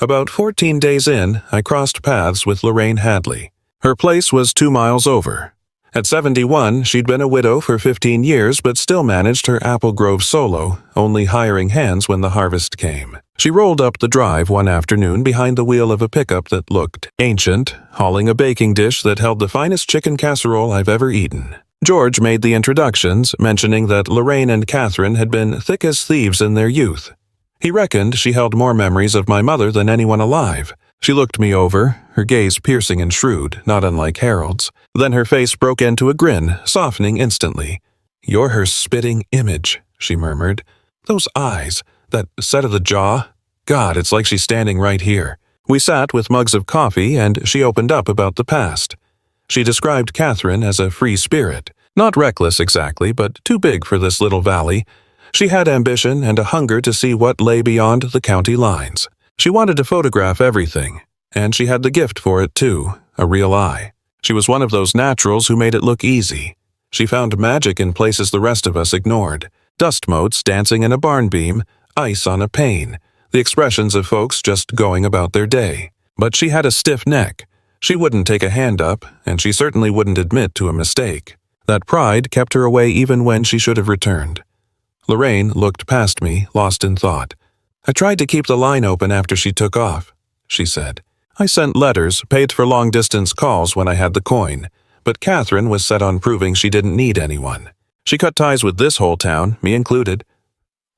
About 14 days in, I crossed paths with Lorraine Hadley. Her place was 2 miles over. At 71, she'd been a widow for 15 years but still managed her Apple Grove solo, only hiring hands when the harvest came. She rolled up the drive one afternoon behind the wheel of a pickup that looked ancient, hauling a baking dish that held the finest chicken casserole I've ever eaten. George made the introductions, mentioning that Lorraine and Catherine had been thick as thieves in their youth. He reckoned she held more memories of my mother than anyone alive. She looked me over, her gaze piercing and shrewd, not unlike Harold's. Then her face broke into a grin, softening instantly. "You're her spitting image," she murmured. "Those eyes, that set of the jaw. God, it's like she's standing right here." We sat with mugs of coffee, and she opened up about the past. She described Catherine as a free spirit. Not reckless exactly, but too big for this little valley. She had ambition and a hunger to see what lay beyond the county lines. She wanted to photograph everything, and she had the gift for it too, a real eye. She was one of those naturals who made it look easy. She found magic in places the rest of us ignored. Dust motes dancing in a barn beam, ice on a pane, the expressions of folks just going about their day. But she had a stiff neck. She wouldn't take a hand up, and she certainly wouldn't admit to a mistake. That pride kept her away even when she should have returned. Lorraine looked past me, lost in thought. "I tried to keep the line open after she took off," she said. "I sent letters, paid for long-distance calls when I had the coin, but Catherine was set on proving she didn't need anyone. She cut ties with this whole town, me included."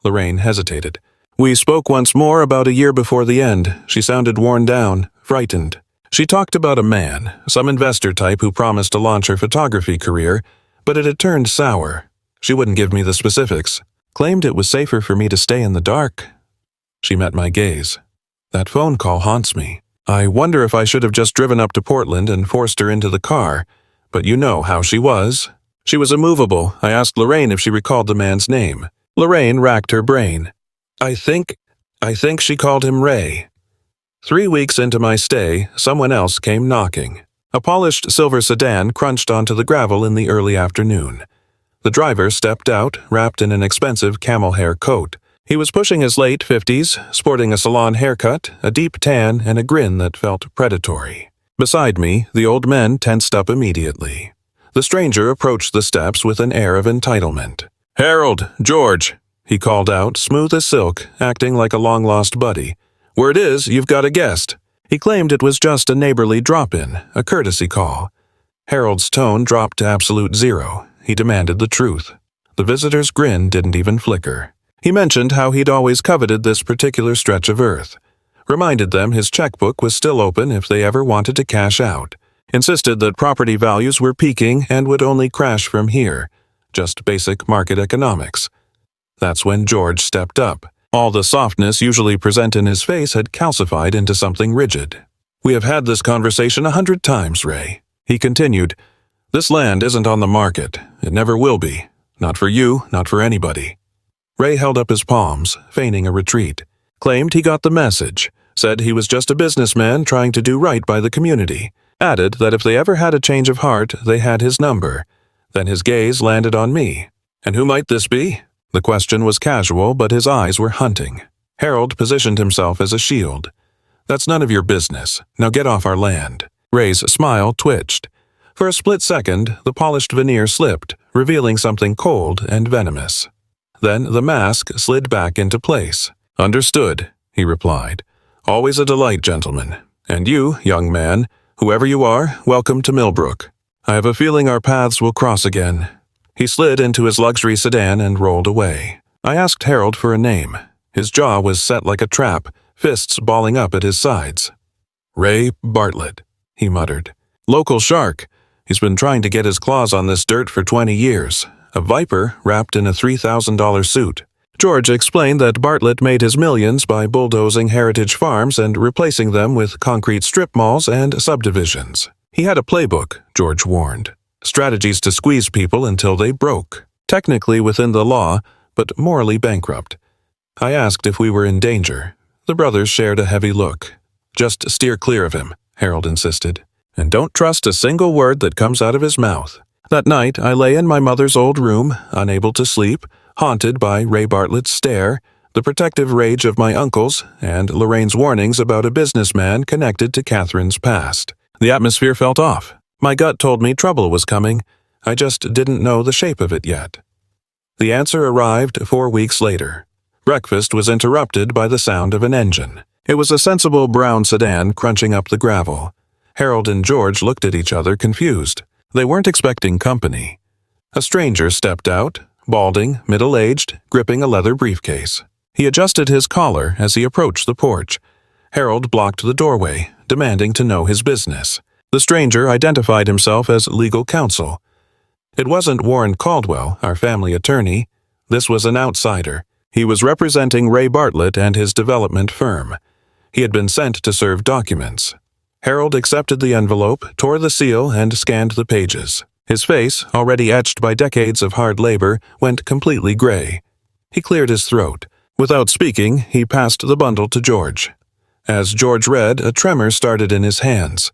Lorraine hesitated. "We spoke once more about a year before the end. She sounded worn down, frightened. She talked about a man, some investor type who promised to launch her photography career, but it had turned sour. She wouldn't give me the specifics. Claimed it was safer for me to stay in the dark." She met my gaze. "That phone call haunts me. I wonder if I should have just driven up to Portland and forced her into the car, but you know how she was." She was immovable. I asked Lorraine if she recalled the man's name. Lorraine racked her brain. I think she called him Ray." 3 weeks into my stay, someone else came knocking. A polished silver sedan crunched onto the gravel in the early afternoon. The driver stepped out, wrapped in an expensive camel hair coat. He was pushing his late 50s, sporting a salon haircut, a deep tan, and a grin that felt predatory. Beside me, the old men tensed up immediately. The stranger approached the steps with an air of entitlement. "Harold, George," he called out, smooth as silk, acting like a long-lost buddy. "Word is, you've got a guest." He claimed it was just a neighborly drop-in, a courtesy call. Harold's tone dropped to absolute zero. He demanded the truth. The visitor's grin didn't even flicker. He mentioned how he'd always coveted this particular stretch of earth. Reminded them his checkbook was still open if they ever wanted to cash out. Insisted that property values were peaking and would only crash from here. Just basic market economics. That's when George stepped up. All the softness usually present in his face had calcified into something rigid. "We have had this conversation 100 times, Ray," he continued. "This land isn't on the market. It never will be. Not for you, not for anybody." Ray held up his palms, feigning a retreat. Claimed he got the message. Said he was just a businessman trying to do right by the community. Added that if they ever had a change of heart, they had his number. Then his gaze landed on me. "And who might this be?" The question was casual, but his eyes were hunting. Harold positioned himself as a shield. "That's none of your business. Now get off our land." Ray's smile twitched. For a split second, the polished veneer slipped, revealing something cold and venomous. Then the mask slid back into place. "Understood," he replied. "Always a delight, gentlemen. And you, young man, whoever you are, welcome to Millbrook. I have a feeling our paths will cross again." He slid into his luxury sedan and rolled away. I asked Harold for a name. His jaw was set like a trap, fists balling up at his sides. "Ray Bartlett," he muttered. "Local shark. He's been trying to get his claws on this dirt for 20 years. A viper wrapped in a $3,000 suit." George explained that Bartlett made his millions by bulldozing heritage farms and replacing them with concrete strip malls and subdivisions. He had a playbook, George warned. Strategies to squeeze people until they broke. Technically within the law, but morally bankrupt. I asked if we were in danger. The brothers shared a heavy look. "Just steer clear of him," Harold insisted. "And don't trust a single word that comes out of his mouth." That night, I lay in my mother's old room, unable to sleep, haunted by Ray Bartlett's stare, the protective rage of my uncles, and Lorraine's warnings about a businessman connected to Catherine's past. The atmosphere felt off. My gut told me trouble was coming. I just didn't know the shape of it yet. The answer arrived 4 weeks later. Breakfast was interrupted by the sound of an engine. It was a sensible brown sedan crunching up the gravel. Harold and George looked at each other confused. They weren't expecting company. A stranger stepped out, balding, middle-aged, gripping a leather briefcase. He adjusted his collar as he approached the porch. Harold blocked the doorway, demanding to know his business. The stranger identified himself as legal counsel. It wasn't Warren Caldwell, our family attorney. This was an outsider. He was representing Ray Bartlett and his development firm. He had been sent to serve documents. Harold accepted the envelope, tore the seal, and scanned the pages. His face, already etched by decades of hard labor, went completely gray. He cleared his throat. Without speaking, he passed the bundle to George. As George read, a tremor started in his hands.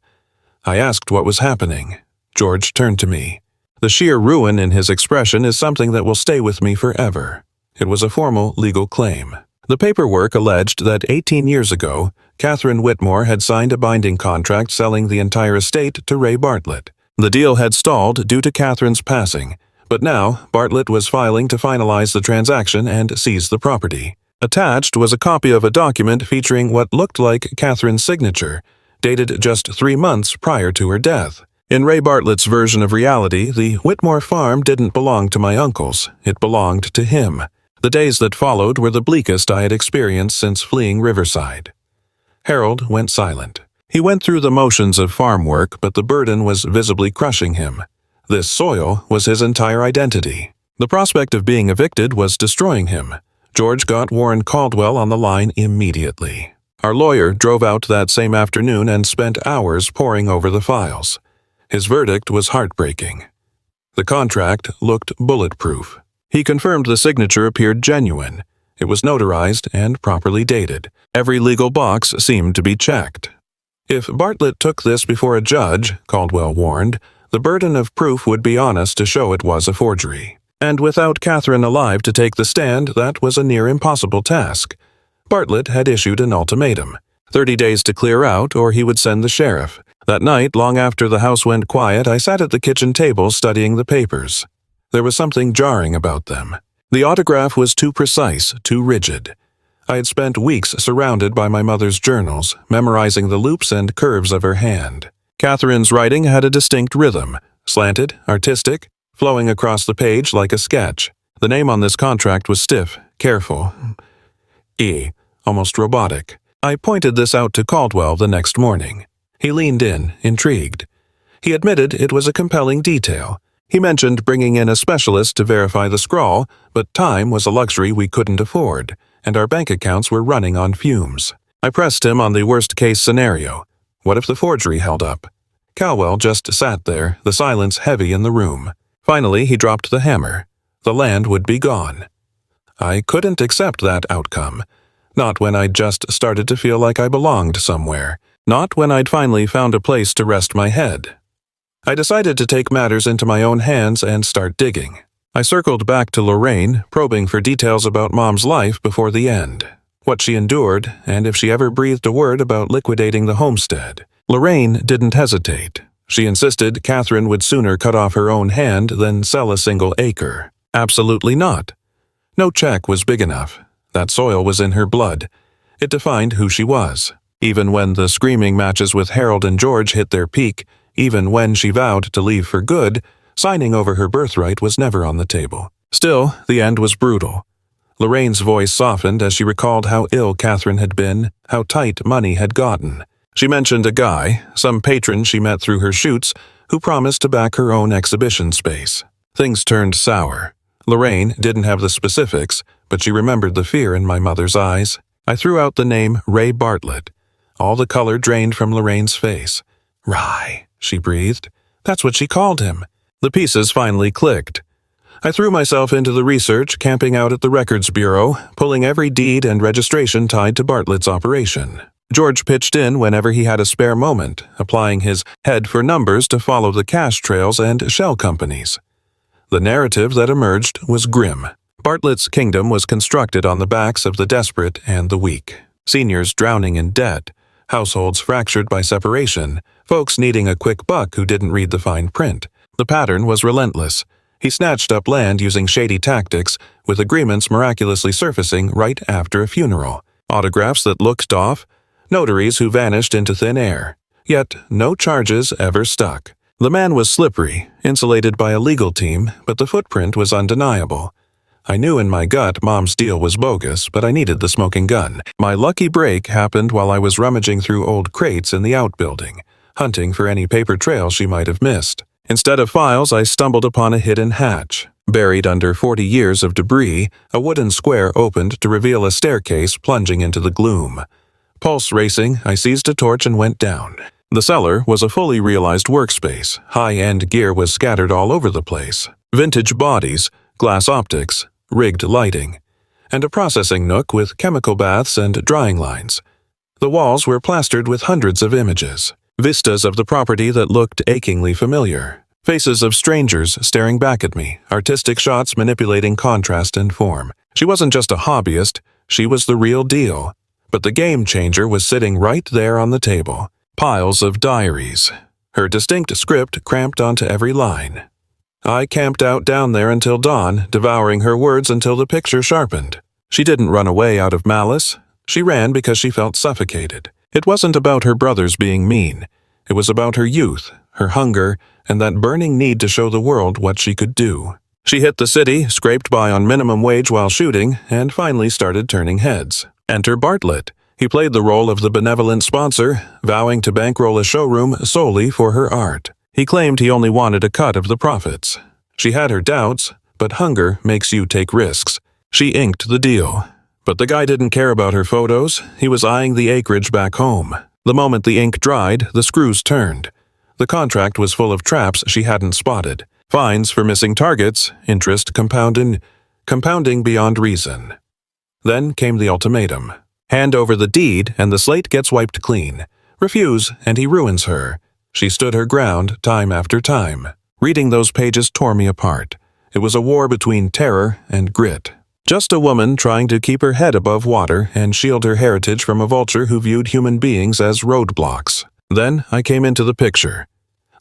I asked what was happening. George turned to me. The sheer ruin in his expression is something that will stay with me forever. It was a formal legal claim. The paperwork alleged that 18 years ago, Catherine Whitmore had signed a binding contract selling the entire estate to Ray Bartlett. The deal had stalled due to Catherine's passing, but now Bartlett was filing to finalize the transaction and seize the property. Attached was a copy of a document featuring what looked like Catherine's signature, dated just 3 months prior to her death. In Ray Bartlett's version of reality, the Whitmore farm didn't belong to my uncles. It belonged to him. The days that followed were the bleakest I had experienced since fleeing Riverside. Harold went silent. He went through the motions of farm work, but the burden was visibly crushing him. This soil was his entire identity. The prospect of being evicted was destroying him. George got Warren Caldwell on the line immediately. Our lawyer drove out that same afternoon and spent hours poring over the files. His verdict was heartbreaking. The contract looked bulletproof. He confirmed the signature appeared genuine. It was notarized and properly dated. Every legal box seemed to be checked. If Bartlett took this before a judge, Caldwell warned, the burden of proof would be on us to show it was a forgery. And without Catherine alive to take the stand, that was a near impossible task. Bartlett had issued an ultimatum. 30 days to clear out, or he would send the sheriff. That night, long after the house went quiet, I sat at the kitchen table studying the papers. There was something jarring about them. The autograph was too precise, too rigid. I had spent weeks surrounded by my mother's journals, memorizing the loops and curves of her hand. Catherine's writing had a distinct rhythm, slanted, artistic, flowing across the page like a sketch. The name on this contract was stiff, careful, almost robotic. I pointed this out to Caldwell the next morning. He leaned in, intrigued. He admitted it was a compelling detail. He mentioned bringing in a specialist to verify the scrawl, but time was a luxury we couldn't afford, and our bank accounts were running on fumes. I pressed him on the worst-case scenario. What if the forgery held up? Caldwell just sat there, the silence heavy in the room. Finally, he dropped the hammer. The land would be gone. I couldn't accept that outcome. Not when I'd just started to feel like I belonged somewhere. Not when I'd finally found a place to rest my head. I decided to take matters into my own hands and start digging. I circled back to Lorraine, probing for details about Mom's life before the end. What she endured, and if she ever breathed a word about liquidating the homestead. Lorraine didn't hesitate. She insisted Catherine would sooner cut off her own hand than sell a single acre. Absolutely not. No check was big enough. That soil was in her blood. It defined who she was. Even when the screaming matches with Harold and George hit their peak, even when she vowed to leave for good, signing over her birthright was never on the table. Still, the end was brutal. Lorraine's voice softened as she recalled how ill Catherine had been, how tight money had gotten. She mentioned a guy, some patron she met through her shoots, who promised to back her own exhibition space. Things turned sour. Lorraine didn't have the specifics, but she remembered the fear in my mother's eyes. I threw out the name Ray Bartlett. All the color drained from Lorraine's face. Rye, she breathed. That's what she called him. The pieces finally clicked. I threw myself into the research, camping out at the Records Bureau, pulling every deed and registration tied to Bartlett's operation. George pitched in whenever he had a spare moment, applying his head for numbers to follow the cash trails and shell companies. The narrative that emerged was grim. Bartlett's kingdom was constructed on the backs of the desperate and the weak. Seniors drowning in debt, households fractured by separation, folks needing a quick buck who didn't read the fine print. The pattern was relentless. He snatched up land using shady tactics, with agreements miraculously surfacing right after a funeral. Autographs that looked off, notaries who vanished into thin air. Yet no charges ever stuck. The man was slippery, insulated by a legal team, but the footprint was undeniable. I knew in my gut Mom's deal was bogus, but I needed the smoking gun. My lucky break happened while I was rummaging through old crates in the outbuilding, hunting for any paper trail she might have missed. Instead of files, I stumbled upon a hidden hatch. Buried under 40 years of debris, a wooden square opened to reveal a staircase plunging into the gloom. Pulse racing, I seized a torch and went down. The cellar was a fully realized workspace. High-end gear was scattered all over the place. Vintage bodies, glass optics, rigged lighting, and a processing nook with chemical baths and drying lines. The walls were plastered with hundreds of images, vistas of the property that looked achingly familiar, faces of strangers staring back at me, artistic shots manipulating contrast and form. She wasn't just a hobbyist, she was the real deal. But the game changer was sitting right there on the table. Piles of diaries, her distinct script cramped onto every line. I camped out down there until dawn, devouring her words until the picture sharpened. She didn't run away out of malice. She ran because she felt suffocated. It wasn't about her brothers being mean. It was about her youth, her hunger, and that burning need to show the world what she could do. She hit the city, scraped by on minimum wage while shooting, and finally started turning heads. Enter Bartlett. He played the role of the benevolent sponsor, vowing to bankroll a showroom solely for her art. He claimed he only wanted a cut of the profits. She had her doubts, but hunger makes you take risks. She inked the deal. But the guy didn't care about her photos. He was eyeing the acreage back home. The moment the ink dried, the screws turned. The contract was full of traps she hadn't spotted. Fines for missing targets, interest compounding beyond reason. Then came the ultimatum. Hand over the deed and the slate gets wiped clean. Refuse and he ruins her. She stood her ground time after time. Reading those pages tore me apart. It was a war between terror and grit. Just a woman trying to keep her head above water and shield her heritage from a vulture who viewed human beings as roadblocks. Then I came into the picture.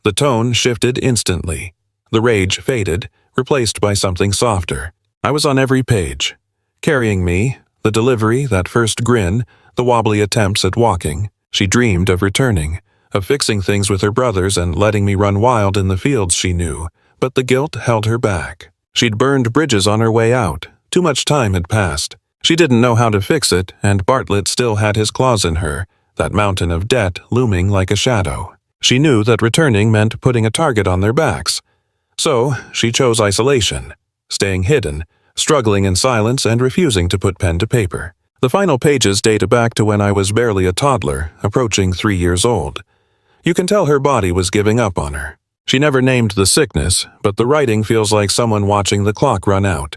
The tone shifted instantly. The rage faded, replaced by something softer. I was on every page. Carrying me, the delivery, that first grin, the wobbly attempts at walking. She dreamed of returning, of fixing things with her brothers and letting me run wild in the fields she knew, but the guilt held her back. She'd burned bridges on her way out. Too much time had passed. She didn't know how to fix it, and Bartlett still had his claws in her, that mountain of debt looming like a shadow. She knew that returning meant putting a target on their backs. So she chose isolation, staying hidden, struggling in silence and refusing to put pen to paper. The final pages date back to when I was barely a toddler, approaching 3 years old. You can tell her body was giving up on her. She never named the sickness, but the writing feels like someone watching the clock run out.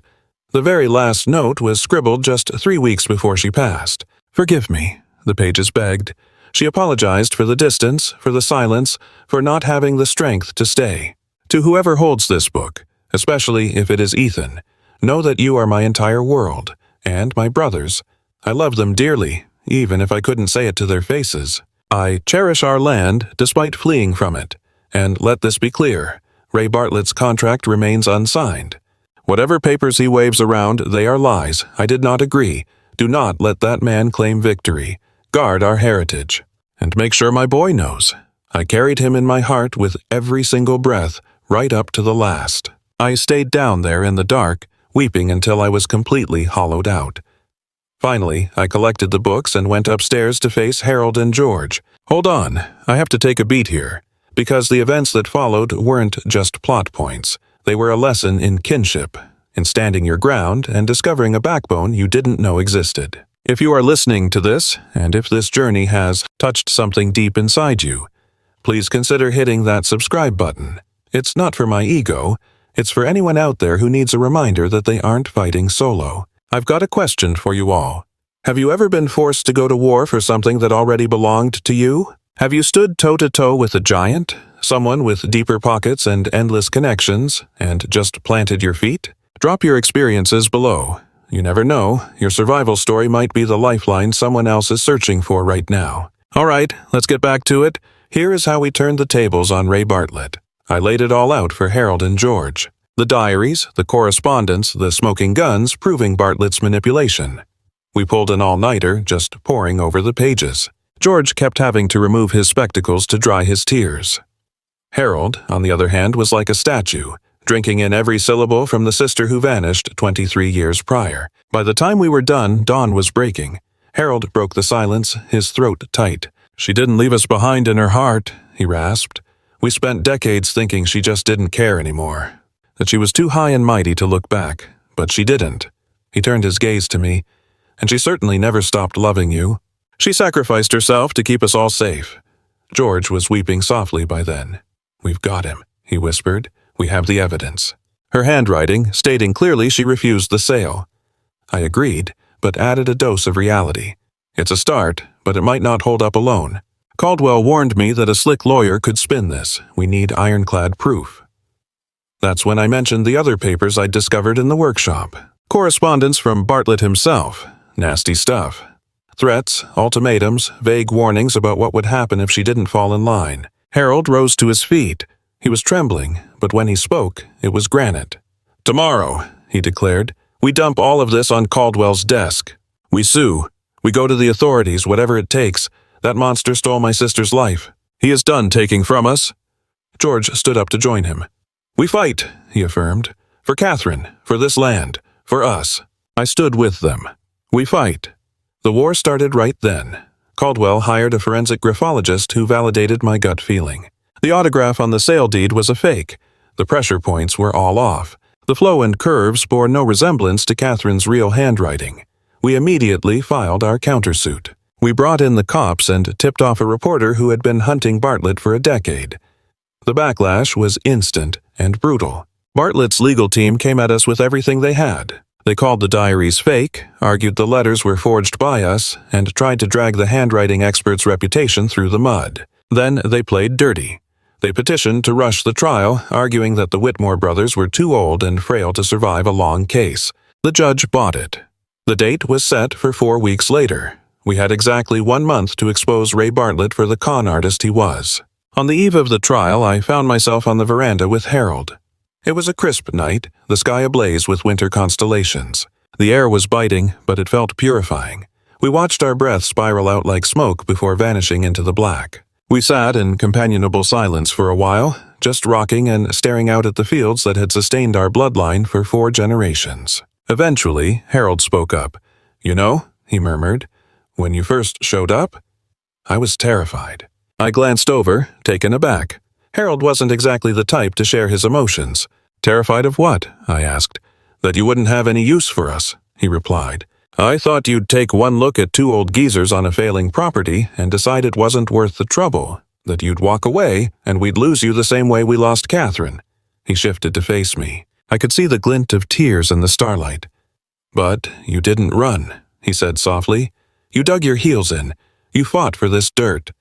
The very last note was scribbled just 3 weeks before she passed. "Forgive me," the pages begged. She apologized for the distance, for the silence, for not having the strength to stay. To whoever holds this book, especially if it is Ethan, know that you are my entire world, and my brothers. I love them dearly, even if I couldn't say it to their faces. I cherish our land despite fleeing from it. And let this be clear, Ray Bartlett's contract remains unsigned. Whatever papers he waves around, they are lies. I did not agree. Do not let that man claim victory. Guard our heritage. And make sure my boy knows. I carried him in my heart with every single breath, right up to the last. I stayed down there in the dark, weeping until I was completely hollowed out. Finally, I collected the books and went upstairs to face Harold and George. Hold on, I have to take a beat here. Because the events that followed weren't just plot points. They were a lesson in kinship, in standing your ground and discovering a backbone you didn't know existed. If you are listening to this, and if this journey has touched something deep inside you, please consider hitting that subscribe button. It's not for my ego, it's for anyone out there who needs a reminder that they aren't fighting solo. I've got a question for you all. Have you ever been forced to go to war for something that already belonged to you? Have you stood toe-to-toe with a giant, someone with deeper pockets and endless connections, and just planted your feet? Drop your experiences below. You never know, your survival story might be the lifeline someone else is searching for right now. All right, let's get back to it. Here is how we turned the tables on Ray Bartlett. I laid it all out for Harold and George. The diaries, the correspondence, the smoking guns proving Bartlett's manipulation. We pulled an all-nighter, just poring over the pages. George kept having to remove his spectacles to dry his tears. Harold, on the other hand, was like a statue, drinking in every syllable from the sister who vanished 23 years prior. By the time we were done, dawn was breaking. Harold broke the silence, his throat tight. "She didn't leave us behind in her heart," he rasped. "We spent decades thinking she just didn't care anymore. That she was too high and mighty to look back, but she didn't." He turned his gaze to me. "And she certainly never stopped loving you. She sacrificed herself to keep us all safe." George was weeping softly by then. "We've got him," he whispered. "We have the evidence." Her handwriting, stating clearly she refused the sale. I agreed, but added a dose of reality. It's a start, but it might not hold up alone. Caldwell warned me that a slick lawyer could spin this. We need ironclad proof. That's when I mentioned the other papers I'd discovered in the workshop. Correspondence from Bartlett himself. Nasty stuff. Threats, ultimatums, vague warnings about what would happen if she didn't fall in line. Harold rose to his feet. He was trembling, but when he spoke, it was granite. "Tomorrow," he declared, "we dump all of this on Caldwell's desk. We sue. We go to the authorities, whatever it takes. That monster stole my sister's life. He is done taking from us." George stood up to join him. "We fight," he affirmed. "For Catherine, for this land, for us." I stood with them. We fight. The war started right then. Caldwell hired a forensic graphologist who validated my gut feeling. The autograph on the sale deed was a fake. The pressure points were all off. The flow and curves bore no resemblance to Catherine's real handwriting. We immediately filed our countersuit. We brought in the cops and tipped off a reporter who had been hunting Bartlett for a decade. The backlash was instant and brutal. Bartlett's legal team came at us with everything they had. They called the diaries fake, argued the letters were forged by us, and tried to drag the handwriting expert's reputation through the mud. Then they played dirty. They petitioned to rush the trial, arguing that the Whitmore brothers were too old and frail to survive a long case. The judge bought it. The date was set for 4 weeks later. We had exactly 1 month to expose Ray Bartlett for the con artist he was. On the eve of the trial, I found myself on the veranda with Harold. It was a crisp night, the sky ablaze with winter constellations. The air was biting, but it felt purifying. We watched our breath spiral out like smoke before vanishing into the black. We sat in companionable silence for a while, just rocking and staring out at the fields that had sustained our bloodline for 4 generations. Eventually, Harold spoke up. "You know," he murmured, "when you first showed up, I was terrified." I glanced over, taken aback. Harold wasn't exactly the type to share his emotions. "Terrified of what?" I asked. "That you wouldn't have any use for us," he replied. "I thought you'd take one look at 2 old geezers on a failing property and decide it wasn't worth the trouble, that you'd walk away and we'd lose you the same way we lost Catherine." He shifted to face me. I could see the glint of tears in the starlight. "But you didn't run," he said softly. "You dug your heels in. You fought for this dirt.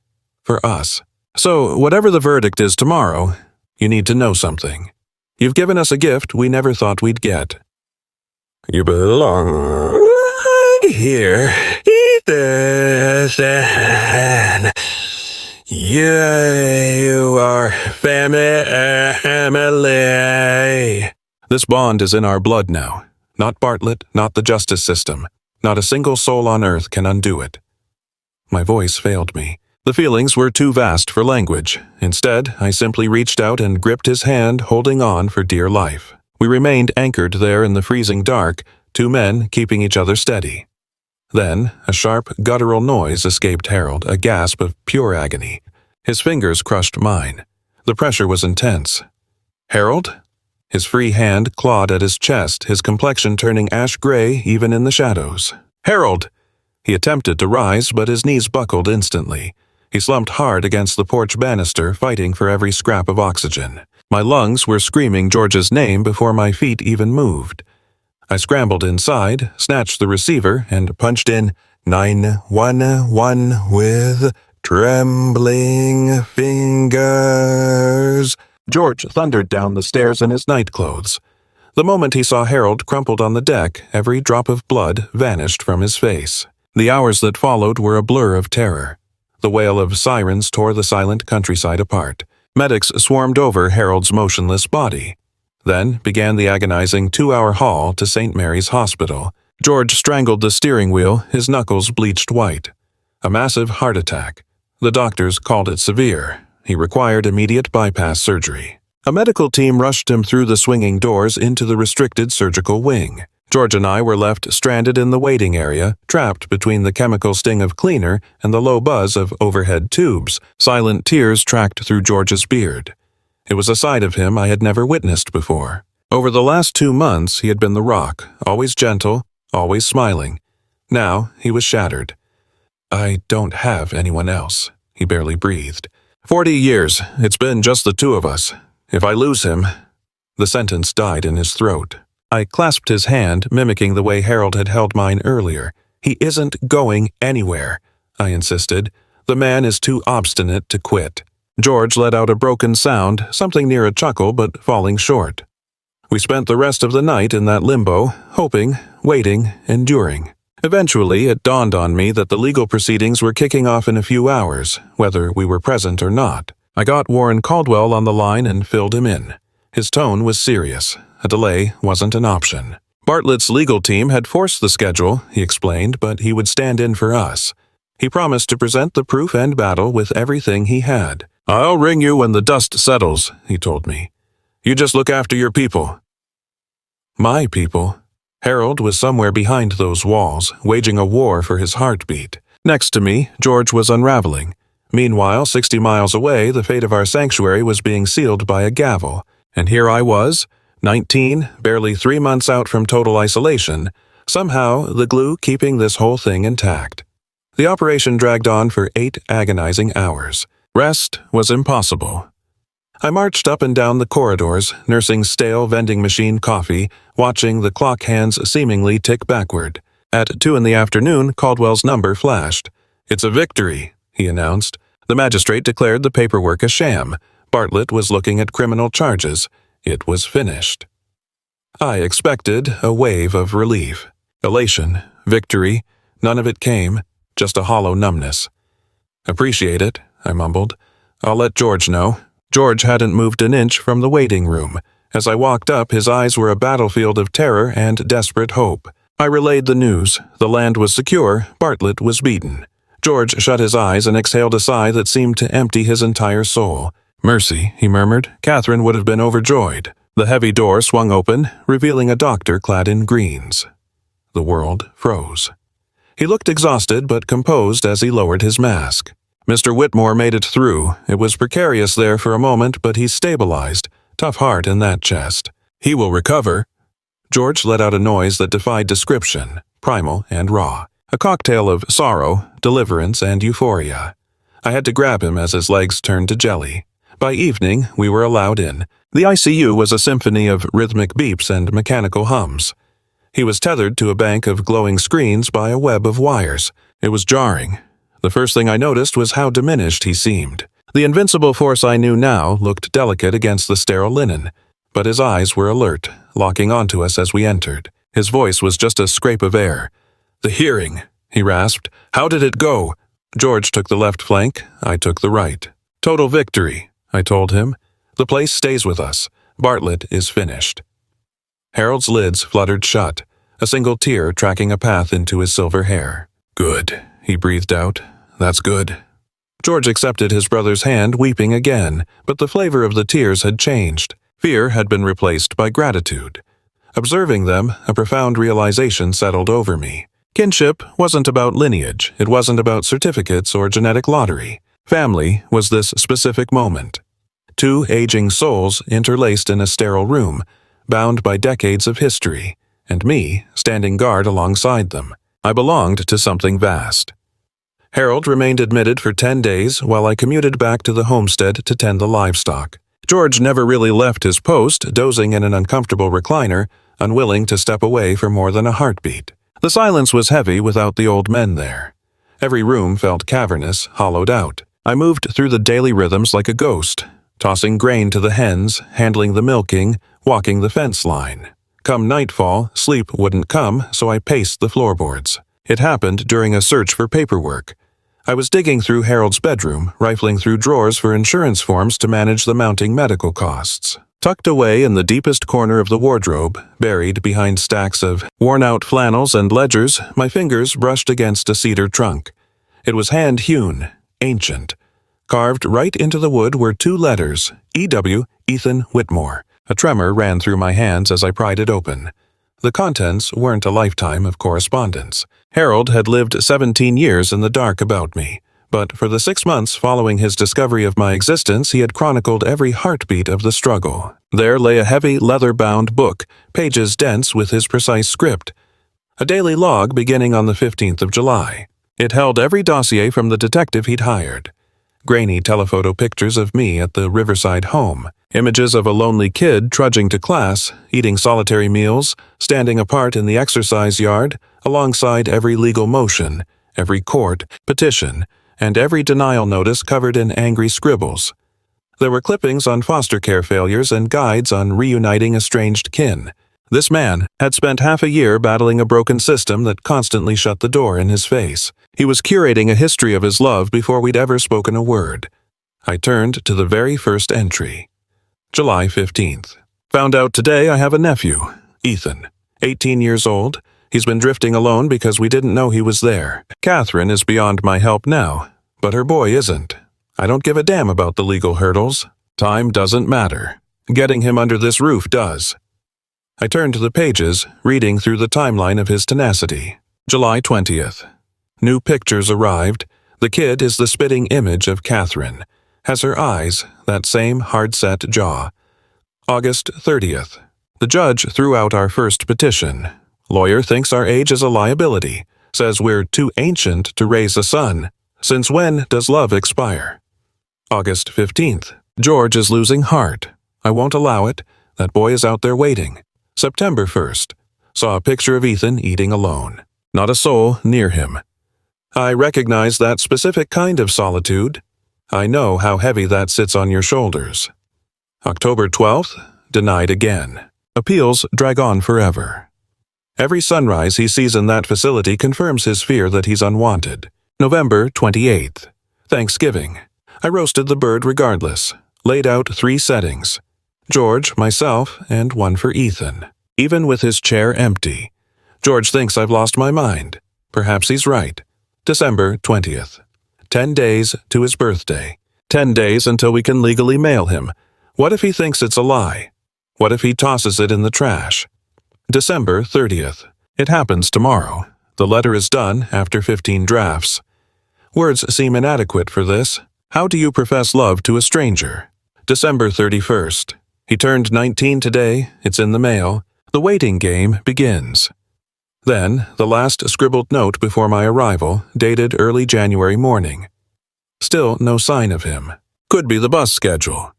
For us. So, whatever the verdict is tomorrow, you need to know something. You've given us a gift we never thought we'd get. You belong here. Eat this and you are family. This bond is in our blood now. Not Bartlett, not the justice system. Not a single soul on earth can undo it." My voice failed me. The feelings were too vast for language. Instead, I simply reached out and gripped his hand, holding on for dear life. We remained anchored there in the freezing dark, 2 men keeping each other steady. Then, a sharp, guttural noise escaped Harold, a gasp of pure agony. His fingers crushed mine. The pressure was intense. "Harold?" His free hand clawed at his chest, his complexion turning ash-gray even in the shadows. "Harold!" He attempted to rise, but his knees buckled instantly. He slumped hard against the porch banister, fighting for every scrap of oxygen. My lungs were screaming George's name before my feet even moved. I scrambled inside, snatched the receiver, and punched in 911 with trembling fingers. George thundered down the stairs in his nightclothes. The moment he saw Harold crumpled on the deck, every drop of blood vanished from his face. The hours that followed were a blur of terror. The wail of sirens tore the silent countryside apart. Medics swarmed over Harold's motionless body. Then began the agonizing 2-hour haul to St. Mary's Hospital. George strangled the steering wheel, his knuckles bleached white. A massive heart attack. The doctors called it severe. He required immediate bypass surgery. A medical team rushed him through the swinging doors into the restricted surgical wing. George and I were left stranded in the waiting area, trapped between the chemical sting of cleaner and the low buzz of overhead tubes. Silent tears tracked through George's beard. It was a side of him I had never witnessed before. Over the last 2 months, he had been the rock, always gentle, always smiling. Now he was shattered. "I don't have anyone else," he barely breathed. 40 years, it's been just the 2 of us. If I lose him..." The sentence died in his throat. I clasped his hand, mimicking the way Harold had held mine earlier. "He isn't going anywhere," I insisted. "The man is too obstinate to quit." George let out a broken sound, something near a chuckle but falling short. We spent the rest of the night in that limbo, hoping, waiting, enduring. Eventually, it dawned on me that the legal proceedings were kicking off in a few hours, whether we were present or not. I got Warren Caldwell on the line and filled him in. His tone was serious. A delay wasn't an option. Bartlett's legal team had forced the schedule, he explained, but he would stand in for us. He promised to present the proof and battle with everything he had. "I'll ring you when the dust settles," he told me. "You just look after your people." My people? Harold was somewhere behind those walls, waging a war for his heartbeat. Next to me, George was unraveling. Meanwhile, 60 miles away, the fate of our sanctuary was being sealed by a gavel. And here I was, 19, barely 3 months out from total isolation, somehow the glue keeping this whole thing intact. The operation dragged on for 8 agonizing hours. Rest was impossible. I marched up and down the corridors, nursing stale vending machine coffee, watching the clock hands seemingly tick backward. At 2 in the afternoon, Caldwell's number flashed. "It's a victory," he announced. The magistrate declared the paperwork a sham, Bartlett was looking at criminal charges. It was finished. I expected a wave of relief. Elation, victory, none of it came, just a hollow numbness. "Appreciate it," I mumbled. "I'll let George know." George hadn't moved an inch from the waiting room. As I walked up, his eyes were a battlefield of terror and desperate hope. I relayed the news. The land was secure, Bartlett was beaten. George shut his eyes and exhaled a sigh that seemed to empty his entire soul. "Mercy," he murmured. "Catherine would have been overjoyed." The heavy door swung open, revealing a doctor clad in greens. The world froze. He looked exhausted but composed as he lowered his mask. "Mr. Whitmore made it through. It was precarious there for a moment, but he's stabilized. Tough heart in that chest. He will recover." George let out a noise that defied description, primal and raw. A cocktail of sorrow, deliverance, and euphoria. I had to grab him as his legs turned to jelly. By evening, we were allowed in. The ICU was a symphony of rhythmic beeps and mechanical hums. He was tethered to a bank of glowing screens by a web of wires. It was jarring. The first thing I noticed was how diminished he seemed. The invincible force I knew now looked delicate against the sterile linen, but his eyes were alert, locking onto us as we entered. His voice was just a scrape of air. "The hearing," he rasped. "How did it go?" George took the left flank, I took the right. "Total victory," I told him. "The place stays with us. Bartlett is finished." Harold's lids fluttered shut, a single tear tracking a path into his silver hair. "Good," he breathed out. "That's good." George accepted his brother's hand, weeping again, but the flavor of the tears had changed. Fear had been replaced by gratitude. Observing them, a profound realization settled over me. Kinship wasn't about lineage, it wasn't about certificates or genetic lottery. Family was this specific moment. Two aging souls interlaced in a sterile room, bound by decades of history, and me standing guard alongside them. I belonged to something vast. Harold remained admitted for 10 days while I commuted back to the homestead to tend the livestock. George never really left his post, dozing in an uncomfortable recliner, unwilling to step away for more than a heartbeat. The silence was heavy without the old men there. Every room felt cavernous, hollowed out. I moved through the daily rhythms like a ghost, tossing grain to the hens, handling the milking, walking the fence line. Come nightfall, sleep wouldn't come, so I paced the floorboards. It happened during a search for paperwork. I was digging through Harold's bedroom, rifling through drawers for insurance forms to manage the mounting medical costs. Tucked away in the deepest corner of the wardrobe, buried behind stacks of worn-out flannels and ledgers, my fingers brushed against a cedar trunk. It was hand-hewn, ancient. Carved right into the wood were 2 letters, E.W. Ethan Whitmore. A tremor ran through my hands as I pried it open. The contents weren't a lifetime of correspondence. Harold had lived 17 years in the dark about me, but for the 6 months following his discovery of my existence, he had chronicled every heartbeat of the struggle. There lay a heavy, leather-bound book, pages dense with his precise script. A daily log beginning on the 15th of July. It held every dossier from the detective he'd hired. Grainy telephoto pictures of me at the Riverside home. Images of a lonely kid trudging to class, eating solitary meals, standing apart in the exercise yard, alongside every legal motion, every court, petition, and every denial notice covered in angry scribbles. There were clippings on foster care failures and guides on reuniting estranged kin. This man had spent half a year battling a broken system that constantly shut the door in his face. He was curating a history of his love before we'd ever spoken a word. I turned to the very first entry. July 15th. Found out today I have a nephew, Ethan, 18 years old. He's been drifting alone because we didn't know he was there. Catherine is beyond my help now, but her boy isn't. I don't give a damn about the legal hurdles. Time doesn't matter. Getting him under this roof does. I turned to the pages, reading through the timeline of his tenacity. July 20th. New pictures arrived. The kid is the spitting image of Catherine. Has her eyes, that same hard-set jaw. August 30th. The judge threw out our first petition. Lawyer thinks our age is a liability. Says we're too ancient to raise a son. Since when does love expire? August 15th. George is losing heart. I won't allow it. That boy is out there waiting. September 1st. Saw a picture of Ethan eating alone. Not a soul near him. I recognize that specific kind of solitude. I know how heavy that sits on your shoulders. October 12th, denied again. Appeals drag on forever. Every sunrise he sees in that facility confirms his fear that he's unwanted. November 28th, Thanksgiving. I roasted the bird regardless, laid out 3 settings. George, myself, and one for Ethan. Even with his chair empty. George thinks I've lost my mind. Perhaps he's right. December 20th. 10 days to his birthday. 10 days until we can legally mail him. What if he thinks it's a lie? What if he tosses it in the trash? December 30th. It happens tomorrow. The letter is done after 15 drafts. Words seem inadequate for this. How do you profess love to a stranger? December 31st. He turned 19 today. It's in the mail. The waiting game begins. Then, the last scribbled note before my arrival, dated early January morning. Still no sign of him. Could be the bus schedule.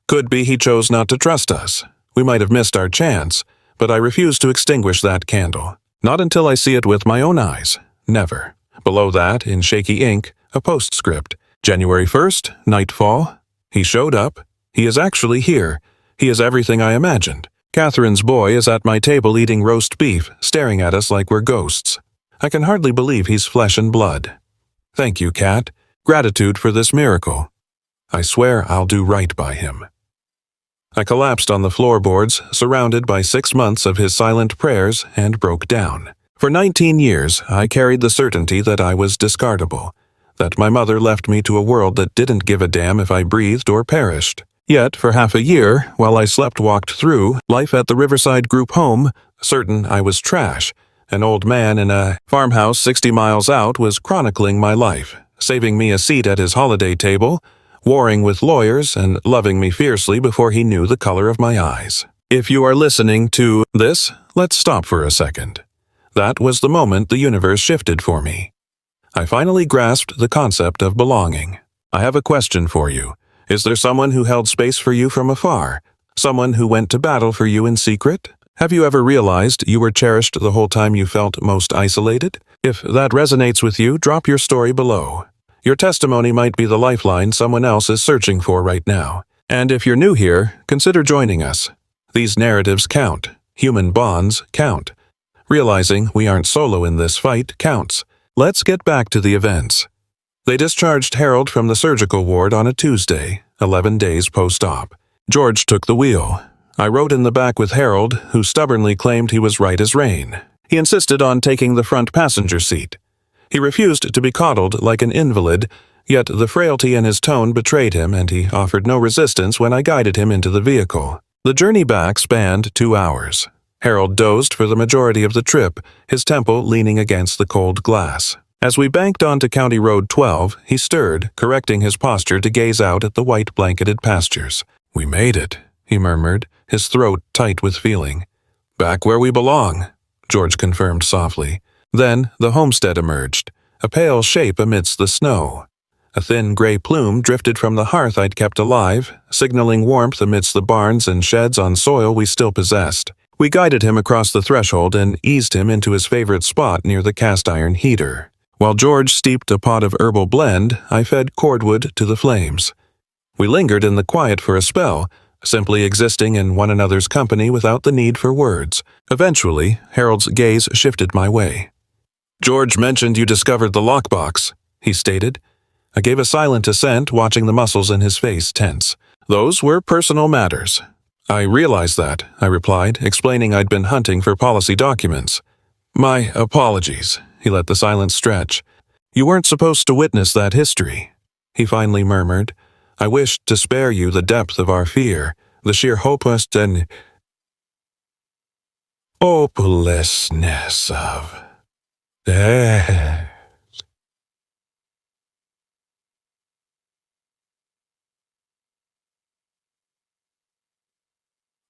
Could be he chose not to trust us. We might have missed our chance, but I refuse to extinguish that candle. Not until I see it with my own eyes. Never. Below that, in shaky ink, a postscript. January 1st, nightfall. He showed up. He is actually here. He is everything I imagined. Catherine's boy is at my table eating roast beef, staring at us like we're ghosts. I can hardly believe he's flesh and blood. Thank you, Cat. Gratitude for this miracle. I swear I'll do right by him. I collapsed on the floorboards, surrounded by 6 months of his silent prayers, and broke down. For 19 years, I carried the certainty that I was discardable, that my mother left me to a world that didn't give a damn if I breathed or perished. Yet, for half a year, while I slept-walked through life at the Riverside Group home, certain I was trash, an old man in a farmhouse 60 miles out was chronicling my life, saving me a seat at his holiday table, warring with lawyers, and loving me fiercely before he knew the color of my eyes. If you are listening to this, let's stop for a second. That was the moment the universe shifted for me. I finally grasped the concept of belonging. I have a question for you. Is there someone who held space for you from afar? Someone who went to battle for you in secret? Have you ever realized you were cherished the whole time you felt most isolated? If that resonates with you, drop your story below. Your testimony might be the lifeline someone else is searching for right now. And if you're new here, consider joining us. These narratives count. Human bonds count. Realizing we aren't solo in this fight counts. Let's get back to the events. They discharged Harold from the surgical ward on a Tuesday, 11 days post-op. George took the wheel. I rode in the back with Harold, who stubbornly claimed he was right as rain. He insisted on taking the front passenger seat. He refused to be coddled like an invalid, yet the frailty in his tone betrayed him, and he offered no resistance when I guided him into the vehicle. The journey back spanned 2 hours. Harold dozed for the majority of the trip, his temple leaning against the cold glass. As we banked onto County Road 12, he stirred, correcting his posture to gaze out at the white-blanketed pastures. "We made it," he murmured, his throat tight with feeling. "Back where we belong," George confirmed softly. Then the homestead emerged, a pale shape amidst the snow. A thin gray plume drifted from the hearth I'd kept alive, signaling warmth amidst the barns and sheds on soil we still possessed. We guided him across the threshold and eased him into his favorite spot near the cast-iron heater. While George steeped a pot of herbal blend, I fed cordwood to the flames. We lingered in the quiet for a spell, simply existing in one another's company without the need for words. Eventually, Harold's gaze shifted my way. "George mentioned you discovered the lockbox," he stated. I gave a silent assent, watching the muscles in his face tense. "Those were personal matters." "I realized that," I replied, explaining I'd been hunting for policy documents. "My apologies." He let the silence stretch. "You weren't supposed to witness that history," he finally murmured. "I wished to spare you the depth of our fear, the sheer hopelessness of death."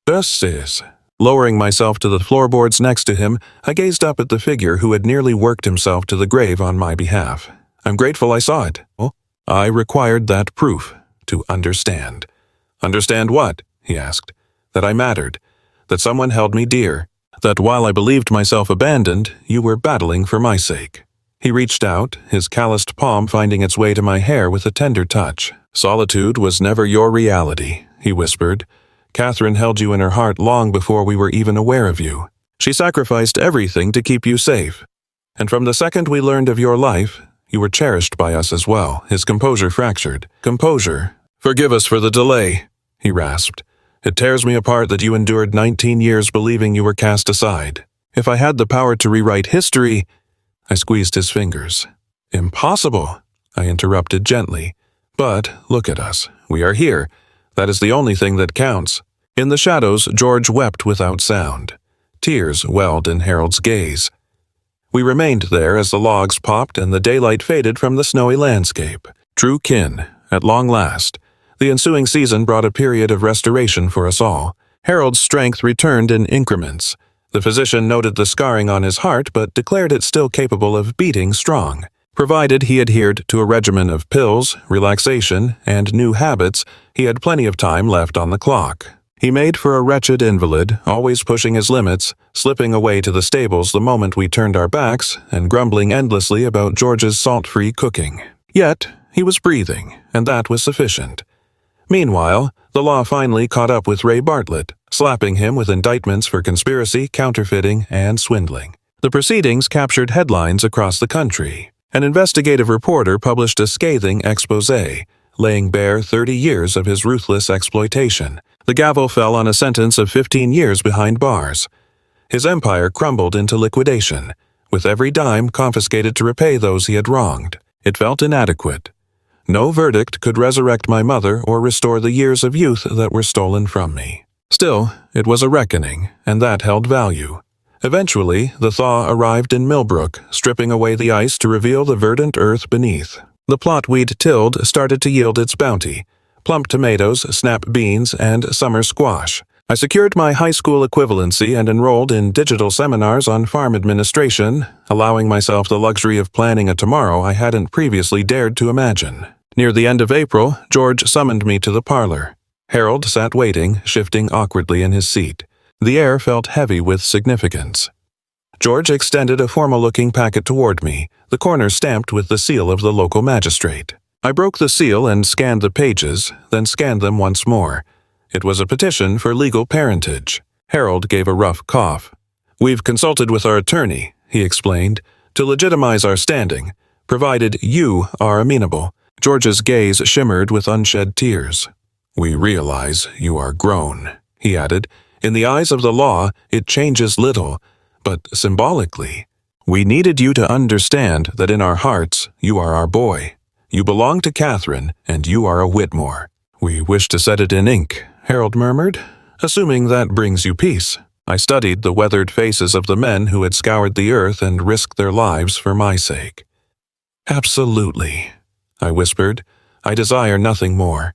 This is. Lowering myself to the floorboards next to him, I gazed up at the figure who had nearly worked himself to the grave on my behalf. I'm grateful I saw it. I required that proof to understand. "Understand what?" he asked. "That I mattered. That someone held me dear. That while I believed myself abandoned, you were battling for my sake." He reached out, his calloused palm finding its way to my hair with a tender touch. "Solitude was never your reality," he whispered. "Catherine held you in her heart long before we were even aware of you. She sacrificed everything to keep you safe. And from the second we learned of your life, you were cherished by us as well." His composure fractured. "Composure? Forgive us for the delay," he rasped. "It tears me apart that you endured 19 years believing you were cast aside. If I had the power to rewrite history—" I squeezed his fingers. "Impossible," I interrupted gently. "But look at us. We are here. That is the only thing that counts." In the shadows, George wept without sound. Tears welled in Harold's gaze. We remained there as the logs popped and the daylight faded from the snowy landscape. True kin, at long last. The ensuing season brought a period of restoration for us all. Harold's strength returned in increments. The physician noted the scarring on his heart but declared it still capable of beating strong. Provided he adhered to a regimen of pills, relaxation, and new habits, he had plenty of time left on the clock. He made for a wretched invalid, always pushing his limits, slipping away to the stables the moment we turned our backs, and grumbling endlessly about George's salt-free cooking. Yet, he was breathing, and that was sufficient. Meanwhile, the law finally caught up with Ray Bartlett, slapping him with indictments for conspiracy, counterfeiting, and swindling. The proceedings captured headlines across the country. An investigative reporter published a scathing exposé, laying bare 30 years of his ruthless exploitation. The gavel fell on a sentence of 15 years behind bars. His empire crumbled into liquidation, with every dime confiscated to repay those he had wronged. It felt inadequate. No verdict could resurrect my mother or restore the years of youth that were stolen from me. Still, it was a reckoning, and that held value. Eventually, the thaw arrived in Millbrook, stripping away the ice to reveal the verdant earth beneath. The plot we'd tilled started to yield its bounty: plump tomatoes, snap beans, and summer squash. I secured my high school equivalency and enrolled in digital seminars on farm administration, allowing myself the luxury of planning a tomorrow I hadn't previously dared to imagine. Near the end of April, George summoned me to the parlor. Harold sat waiting, shifting awkwardly in his seat. The air felt heavy with significance. George extended a formal-looking packet toward me, the corner stamped with the seal of the local magistrate. I broke the seal and scanned the pages, then scanned them once more. It was a petition for legal parentage. Harold gave a rough cough. "We've consulted with our attorney," he explained, "to legitimize our standing, provided you are amenable." George's gaze shimmered with unshed tears. "We realize you are grown," he added. "In the eyes of the law, it changes little, but symbolically, we needed you to understand that in our hearts, you are our boy. You belong to Catherine, and you are a Whitmore." "We wish to set it in ink," Harold murmured, "assuming that brings you peace." I studied the weathered faces of the men who had scoured the earth and risked their lives for my sake. "Absolutely," I whispered. "I desire nothing more."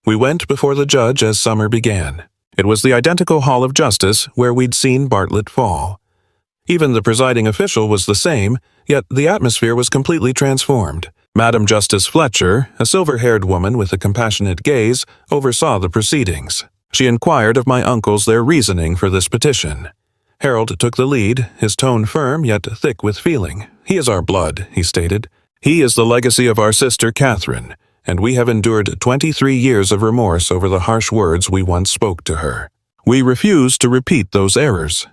We went before the judge as summer began. It was the identical Hall of Justice where we'd seen Bartlett fall. Even the presiding official was the same, yet the atmosphere was completely transformed. Madam Justice Fletcher, a silver-haired woman with a compassionate gaze, oversaw the proceedings. She inquired of my uncles their reasoning for this petition. Harold took the lead, his tone firm yet thick with feeling. "He is our blood," he stated. "He is the legacy of our sister Catherine, and we have endured 23 years of remorse over the harsh words we once spoke to her. We refuse to repeat those errors."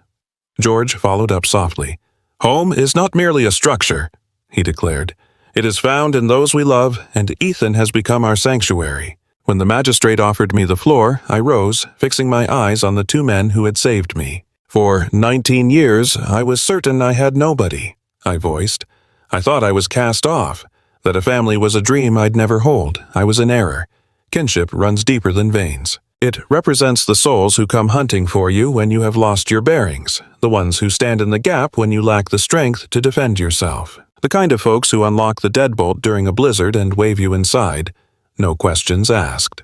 George followed up softly. "Home is not merely a structure," he declared. "It is found in those we love, and Ethan has become our sanctuary." When the magistrate offered me the floor, I rose, fixing my eyes on the two men who had saved me. "For 19 years, I was certain I had nobody," I voiced. "I thought I was cast off, that a family was a dream I'd never hold. I was in error. Kinship runs deeper than veins. It represents the souls who come hunting for you when you have lost your bearings, the ones who stand in the gap when you lack the strength to defend yourself. The kind of folks who unlock the deadbolt during a blizzard and wave you inside, no questions asked."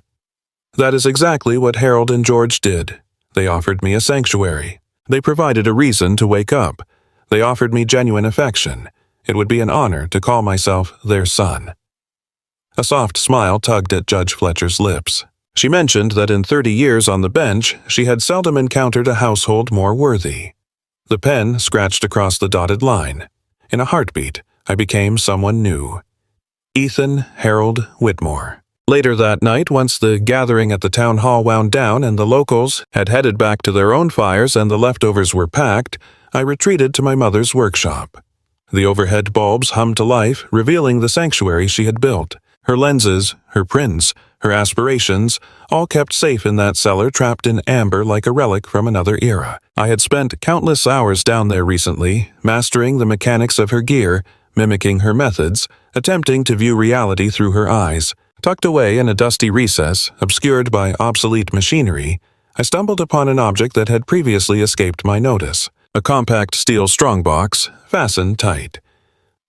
That is exactly what Harold and George did. They offered me a sanctuary. They provided a reason to wake up. They offered me genuine affection. It would be an honor to call myself their son. A soft smile tugged at Judge Fletcher's lips. She mentioned that in 30 years on the bench, she had seldom encountered a household more worthy. The pen scratched across the dotted line. In a heartbeat, I became someone new. Ethan Harold Whitmore. Later that night, once the gathering at the town hall wound down and the locals had headed back to their own fires and the leftovers were packed, I retreated to my mother's workshop. The overhead bulbs hummed to life, revealing the sanctuary she had built. Her lenses, her prints, her aspirations, all kept safe in that cellar trapped in amber like a relic from another era. I had spent countless hours down there recently, mastering the mechanics of her gear, mimicking her methods, attempting to view reality through her eyes. Tucked away in a dusty recess, obscured by obsolete machinery, I stumbled upon an object that had previously escaped my notice. A compact steel strongbox, fastened tight.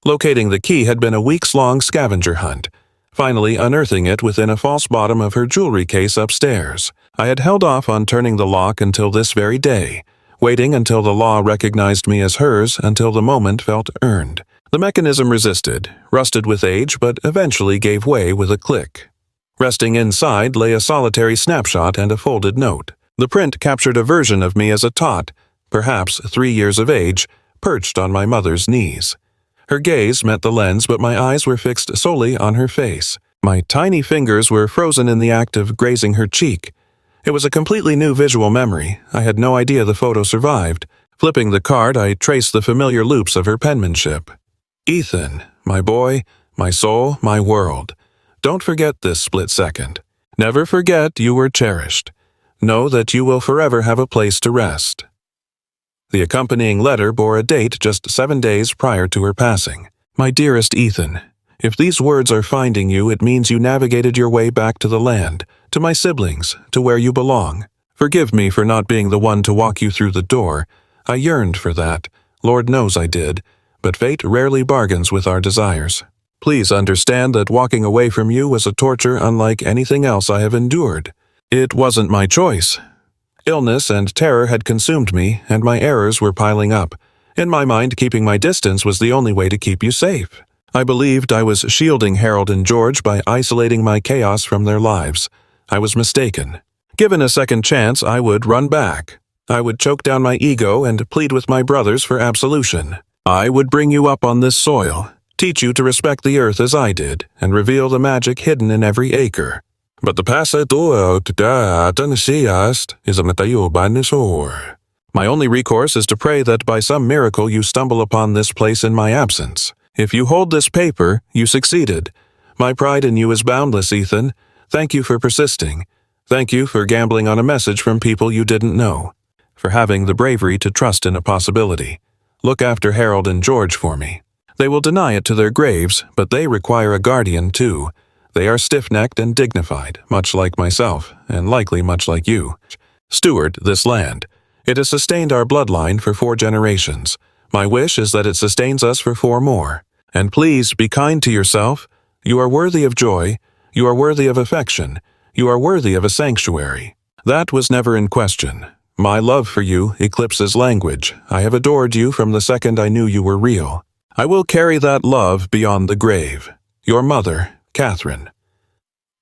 Locating the key had been a weeks-long scavenger hunt. Finally unearthing it within a false bottom of her jewelry case upstairs. I had held off on turning the lock until this very day, waiting until the law recognized me as hers until the moment felt earned. The mechanism resisted, rusted with age, but eventually gave way with a click. Resting inside lay a solitary snapshot and a folded note. The print captured a version of me as a tot, perhaps 3 years of age, perched on my mother's knees. Her gaze met the lens, but my eyes were fixed solely on her face. My tiny fingers were frozen in the act of grazing her cheek. It was a completely new visual memory. I had no idea the photo survived. Flipping the card, I traced the familiar loops of her penmanship. Ethan, my boy, my soul, my world. Don't forget this split second. Never forget you were cherished. Know that you will forever have a place to rest. The accompanying letter bore a date just 7 days prior to her passing. My dearest Ethan, if these words are finding you, it means you navigated your way back to the land, to my siblings, to where you belong. Forgive me for not being the one to walk you through the door. I yearned for that. Lord knows I did. But fate rarely bargains with our desires. Please understand that walking away from you was a torture unlike anything else I have endured. It wasn't my choice. Illness and terror had consumed me, and my errors were piling up. In my mind, keeping my distance was the only way to keep you safe. I believed I was shielding Harold and George by isolating my chaos from their lives. I was mistaken. Given a second chance, I would run back. I would choke down my ego and plead with my brothers for absolution. I would bring you up on this soil, teach you to respect the earth as I did, and reveal the magic hidden in every acre. But the my only recourse is to pray that by some miracle you stumble upon this place in my absence. If you hold this paper, you succeeded. My pride in you is boundless, Ethan. Thank you for persisting. Thank you for gambling on a message from people you didn't know. For having the bravery to trust in a possibility. Look after Harold and George for me. They will deny it to their graves, but they require a guardian too. They are stiff-necked and dignified, much like myself, and likely much like you. Steward this land. It has sustained our bloodline for 4 generations. My wish is that it sustains us for 4 more. And please be kind to yourself. You are worthy of joy. You are worthy of affection. You are worthy of a sanctuary. That was never in question. My love for you eclipses language. I have adored you from the second I knew you were real. I will carry that love beyond the grave. Your mother, Catherine.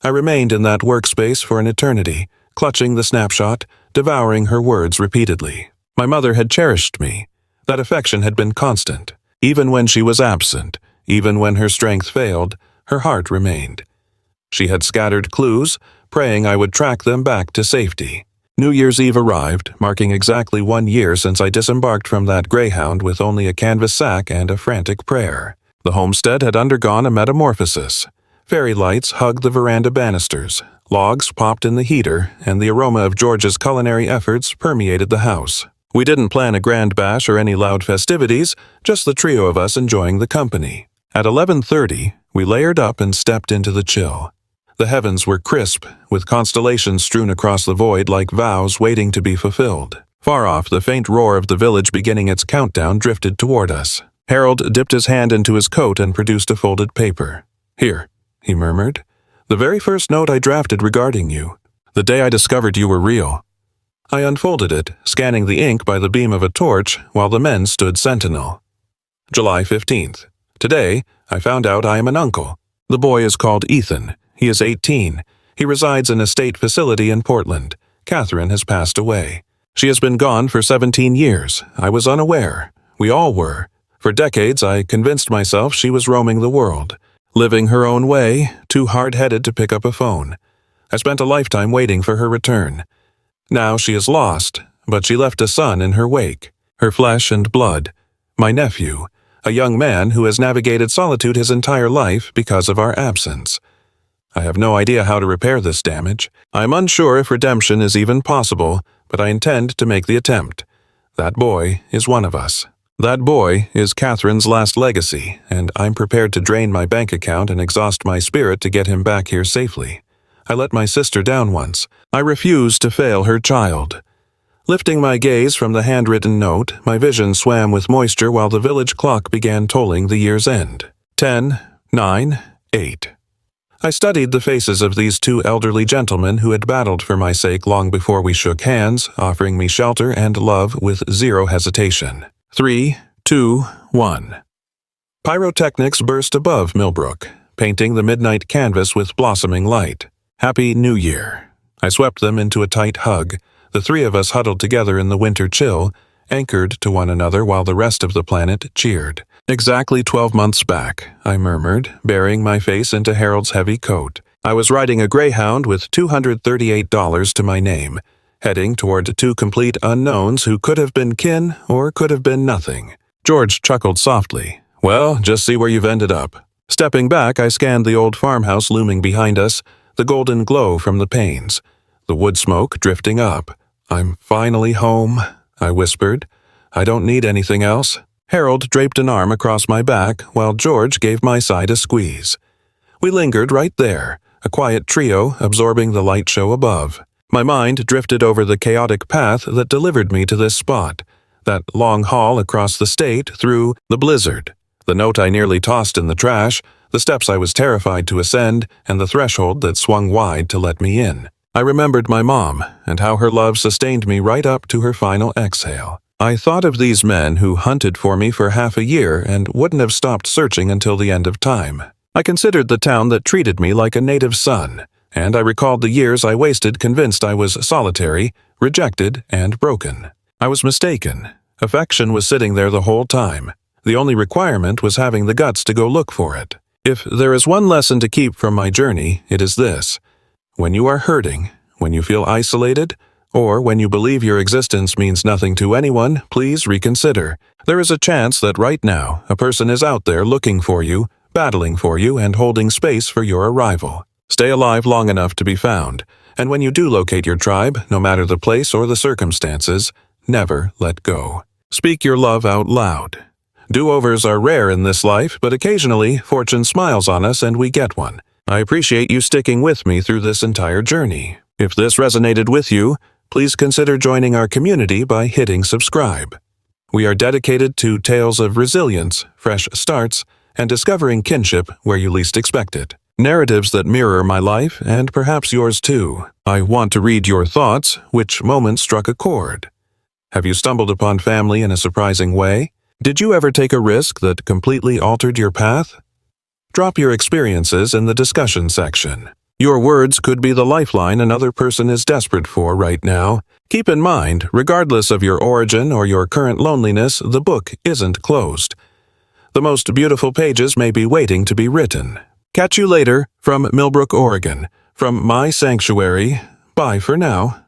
I remained in that workspace for an eternity, clutching the snapshot, devouring her words repeatedly. My mother had cherished me. That affection had been constant. Even when she was absent, even when her strength failed, her heart remained. She had scattered clues, praying I would track them back to safety. New Year's Eve arrived, marking exactly 1 year since I disembarked from that Greyhound with only a canvas sack and a frantic prayer. The homestead had undergone a metamorphosis. Fairy lights hugged the veranda banisters, logs popped in the heater, and the aroma of George's culinary efforts permeated the house. We didn't plan a grand bash or any loud festivities, just the trio of us enjoying the company. At 11:30, we layered up and stepped into the chill. The heavens were crisp, with constellations strewn across the void like vows waiting to be fulfilled. Far off, the faint roar of the village beginning its countdown drifted toward us. Harold dipped his hand into his coat and produced a folded paper. "Here," he murmured. "The very first note I drafted regarding you. The day I discovered you were real." I unfolded it, scanning the ink by the beam of a torch while the men stood sentinel. July 15th. Today, I found out I am an uncle. The boy is called Ethan. He is 18. He resides in a state facility in Portland. Catherine has passed away. She has been gone for 17 years. I was unaware. We all were. For decades, I convinced myself she was roaming the world. living her own way, too hard-headed to pick up a phone. I spent a lifetime waiting for her return. Now she is lost, but she left a son in her wake, her flesh and blood, my nephew, a young man who has navigated solitude his entire life because of our absence. I have no idea how to repair this damage. I am unsure if redemption is even possible, but I intend to make the attempt. That boy is one of us. That boy is Catherine's last legacy, and I'm prepared to drain my bank account and exhaust my spirit to get him back here safely. I let my sister down once. I refuse to fail her child. Lifting my gaze from the handwritten note, my vision swam with moisture while the village clock began tolling the year's end. 10, 9, 8. I studied the faces of these two elderly gentlemen who had battled for my sake long before we shook hands, offering me shelter and love with zero hesitation. 3, 2, 1. Pyrotechnics burst above Millbrook, painting the midnight canvas with blossoming light. Happy New Year. I swept them into a tight hug, the three of us huddled together in the winter chill, anchored to one another while the rest of the planet cheered. Exactly 12 months back, I murmured, burying my face into Harold's heavy coat. I was riding a Greyhound with $238 to my name, heading toward two complete unknowns who could have been kin or could have been nothing. George chuckled softly. Well, just see where you've ended up. Stepping back, I scanned the old farmhouse looming behind us, the golden glow from the panes, the wood smoke drifting up. I'm finally home, I whispered. I don't need anything else. Harold draped an arm across my back while George gave my side a squeeze. We lingered right there, a quiet trio absorbing the light show above. My mind drifted over the chaotic path that delivered me to this spot, that long haul across the state through the blizzard, the note I nearly tossed in the trash, the steps I was terrified to ascend, and the threshold that swung wide to let me in. I remembered my mom and how her love sustained me right up to her final exhale. I thought of these men who hunted for me for half a year and wouldn't have stopped searching until the end of time. I considered the town that treated me like a native son, and I recalled the years I wasted convinced I was solitary, rejected, and broken. I was mistaken. Affection was sitting there the whole time. The only requirement was having the guts to go look for it. If there is one lesson to keep from my journey, it is this. When you are hurting, when you feel isolated, or when you believe your existence means nothing to anyone, please reconsider. There is a chance that right now a person is out there looking for you, battling for you, and holding space for your arrival. Stay alive long enough to be found, and when you do locate your tribe, no matter the place or the circumstances, never let go. Speak your love out loud. Do-overs are rare in this life, but occasionally fortune smiles on us and we get one. I appreciate you sticking with me through this entire journey. If this resonated with you, please consider joining our community by hitting subscribe. We are dedicated to tales of resilience, fresh starts, and discovering kinship where you least expect it. Narratives that mirror my life and perhaps yours too. I want to read your thoughts, which moment struck a chord. Have you stumbled upon family in a surprising way? Did you ever take a risk that completely altered your path? Drop your experiences in the discussion section. Your words could be the lifeline another person is desperate for right now. Keep in mind, regardless of your origin or your current loneliness, the book isn't closed. The most beautiful pages may be waiting to be written. Catch you later from Millbrook, Oregon. From my sanctuary, bye for now.